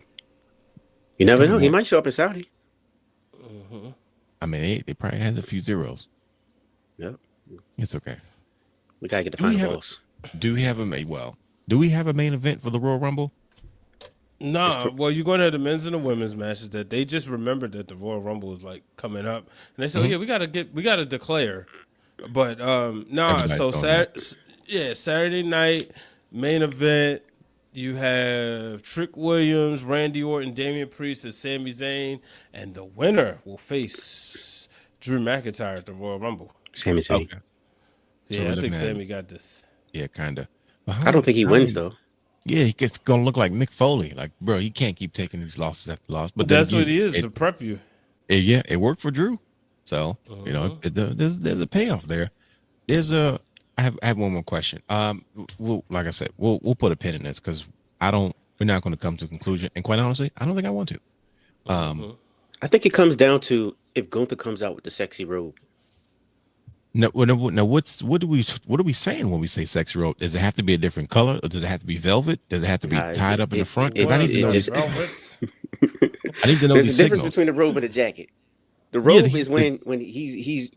You never know. He might show up in Saudi. I mean, they probably had a few zeros. Yep. It's okay. We gotta get the Do we final have a- boss. Do we have do we have a main event for the Royal Rumble? Nah, well, you're going to have the men's and the women's matches that they just remembered that the Royal Rumble is like coming up, and they said, "Oh yeah, we gotta declare." But nah, Everybody's so going Saturday night main event. You have Trick Williams, Randy Orton, Damian Priest, and Sami Zayn, and the winner will face Drew McIntyre at the Royal Rumble. Sami Zayn. Okay. So Yeah, we're I think looking at- Sammy got this. Yeah, kind of. I don't think he wins though. Yeah, it's gonna look like Mick Foley. Like, bro, he can't keep taking these losses after loss. But then That's what again, he is to prep you. it worked for Drew. So there's a payoff there. I have one more question. Like I said, we'll put a pin in this because we're not going to come to a conclusion. And quite honestly, I don't think I want to. I think it comes down to if Gunther comes out with the sexy robe. No, what are we saying when we say sexy robe? Does it have to be a different color, or does it have to be velvet? Does it have to be tied up in the front? Because I need to know. I need to know There's these a difference signals. between the robe and the jacket. The robe is when he's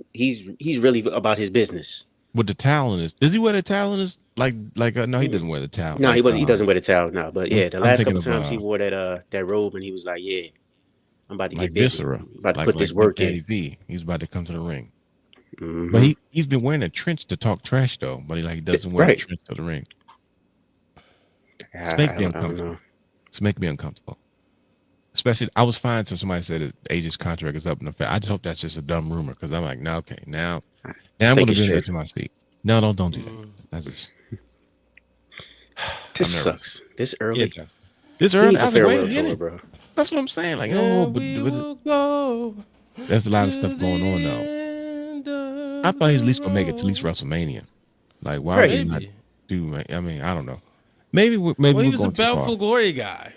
really about his business. With the towel in his, does he wear the towel in his no, he doesn't wear the towel. No, he doesn't wear the towel now. But yeah, the I'm last thinking couple of, times he wore that robe, and he was like, "Yeah, I'm about to like get busy. Viscera, I'm about to like put this work in." V. He's about to come to the ring. But he's been wearing a trench to talk trash though. But he doesn't wear a trench to the ring. It's making me uncomfortable. It's making me uncomfortable. Especially, I was fine until somebody said that AJ's contract is up in effect. I just hope that's just a dumb rumor because I'm like, now I'm going to be on the edge of my seat. No, don't do that. That's just. This sucks. This early. Yeah, this early. I was like, wait a minute, bro. That's what I'm saying. Like, there's a lot of stuff going on though. I thought he was at least gonna make it to at least WrestleMania. Like, why would he not do? I mean, I don't know. Maybe he we're was going a too far. Bound for Glory guy.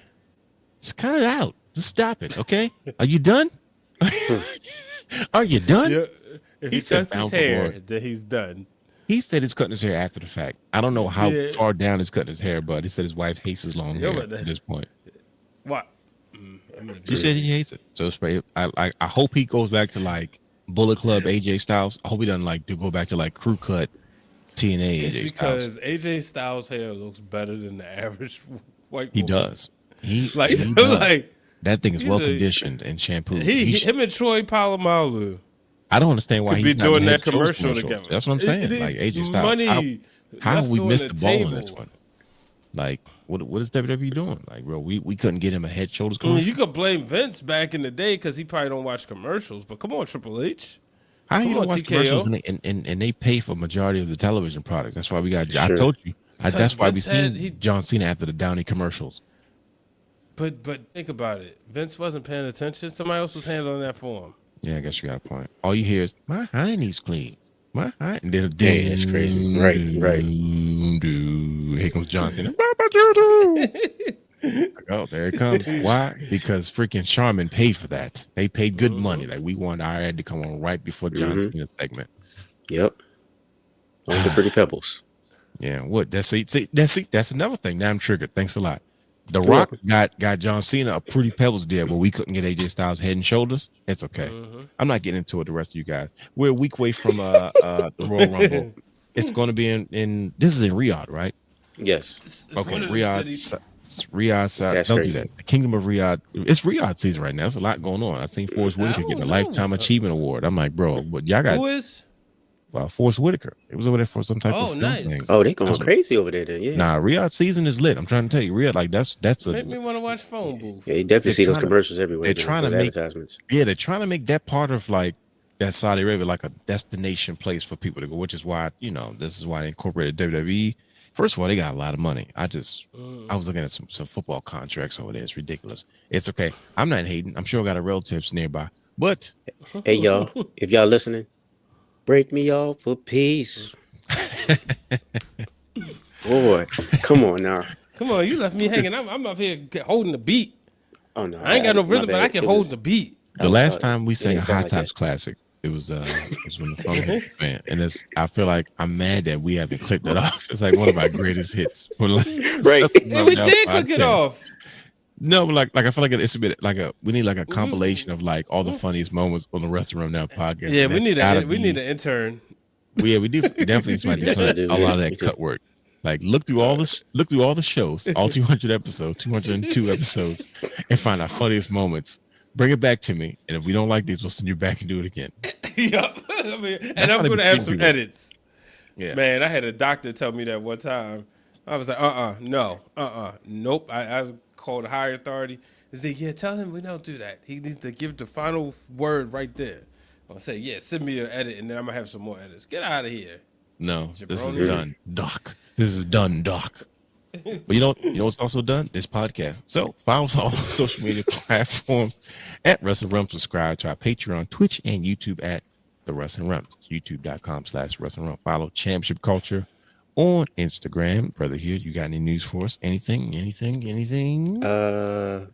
Just cut it out. Just stop it, okay? Are you done? Are you done? Yeah. If he cuts his hair, then he's done. He said he's cutting his hair after the fact. I don't know how far down he's cutting his hair, but he said his wife hates his long hair at this point. What? She said he hates it. So I hope he goes back to like Bullet Club AJ Styles. I hope he doesn't go back to like crew cut TNA AJ Styles. Because AJ Styles' hair looks better than the average white woman. He does. He does. Like that thing is well conditioned and shampooed. Him and Troy Polamalu. I don't understand why he's not doing that commercial together. That's what I'm saying. Like AJ Styles. How have we missed the ball in this one? Like, what is WWE doing? Like, bro, we couldn't get him a head shoulders commercial. You could blame Vince back in the day because he probably don't watch commercials. But come on, Triple H. How you don't watch commercials and they pay for majority of the television product? That's why we got. Sure. I told you. That's why we seen John Cena after the Downey commercials. But think about it. Vince wasn't paying attention. Somebody else was handling that for him. Yeah, I guess you got a point. All you hear is my hiney's clean. My hiney. And then that's crazy. Right. Here comes John Cena. Oh, there it comes. Why? Because freaking Charmin paid for that. They paid good money. Like we wanted our ad to come on right before John Cena's segment. Yep. On the Pretty Pebbles. Yeah. What? That's another thing. Now I'm triggered. Thanks a lot. The Rock got John Cena a Pretty Pebbles deal, but we couldn't get AJ Styles Head and Shoulders. It's okay. I'm not getting into it. The rest of you guys. We're a week away from the Royal Rumble. It's going to be in. This is in Riyadh, right? Yes. Okay, Riyadh. Don't crazy. do that. The Kingdom of Riyadh. It's Riyadh season right now. There's a lot going on. I've seen Forrest Whitaker getting a Lifetime Achievement Award. I'm like, bro, but y'all got. Who is? Well, Forrest Whitaker. It was over there for some type of film thing. Oh, they going crazy over there then. Yeah. Nah, Riyadh season is lit. I'm trying to tell you, Riyadh, like that's a. Make me want to watch Phone Booth. Yeah, you definitely see those commercials everywhere. They're trying to make advertisements. Yeah, they're trying to make that part of like that Saudi Arabia like a destination place for people to go, which is why this is why they incorporated WWE. First of all, they got a lot of money. I was looking at some football contracts over there. It's ridiculous. It's okay. I'm not hating. I'm sure I got a relatives nearby. But hey, y'all, if y'all listening, break me off for peace. Boy, come on now. Come on, you left me hanging. I'm up here holding the beat. Oh no, I ain't got no rhythm, but I can hold the beat. The last time we sang a High Tops classic, it was when the phone was man, and I feel like I'm mad that we haven't clicked it off. It's like one of our greatest hits. Right, and we did click it off. No, but like I feel like it's a bit like we need like a compilation of like all the funniest moments on the Wrestling Room Now podcast. Yeah, we need an intern. Yeah, we do definitely do a lot of that cut work. Like look through all the shows, all 200 episodes, 202 episodes, and find our funniest moments. Bring it back to me, and if we don't like these, we'll send you back and do it again. Yep. And I'm going to have some edits. Yeah, man, I had a doctor tell me that one time. I was like, nope. I called a higher authority. He said, yeah, tell him we don't do that. He needs to give the final word right there. I'll say, yeah, send me an edit, and then I'm gonna have some more edits. Get out of here. No, Jabroni. This is done, Doc. This is done, Doc. But you know what's also done? This podcast. So follow us on all the social media platforms at Wrestling Realm. Subscribe to our Patreon, Twitch, and YouTube at The Wrestling Realm. YouTube.com/Wrestling Realm. Follow Championship Culture on Instagram. Brother here, you got any news for us? Anything? No.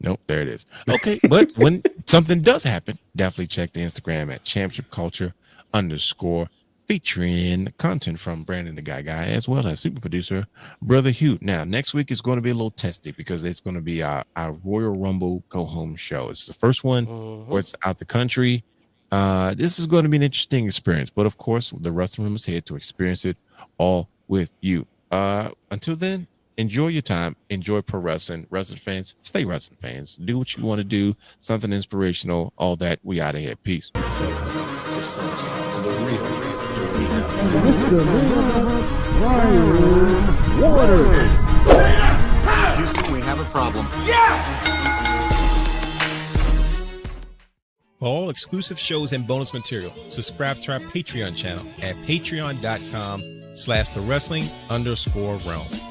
Nope, there it is. Okay, but when something does happen, definitely check the Instagram at Championship Culture _ featuring content from Brandon the Guy as well as super producer Brother Hugh. Now, next week is going to be a little testy because it's going to be our Royal Rumble go home show. It's the first one where it's out the country. This is going to be an interesting experience, but of course, the Wrestling Room is here to experience it all with you. Until then, enjoy your time. Enjoy pro wrestling. Wrestling fans, stay wrestling fans. Do what you want to do. Something inspirational. All that. We out of here. Peace. Houston, we have a problem. For all exclusive shows and bonus material, subscribe to our Patreon channel at patreon.com/thewrestling_realm.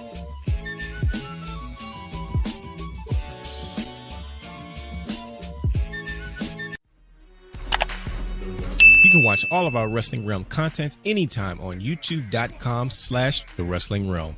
You can watch all of our Wrestling Realm content anytime on youtube.com/thewrestling realm.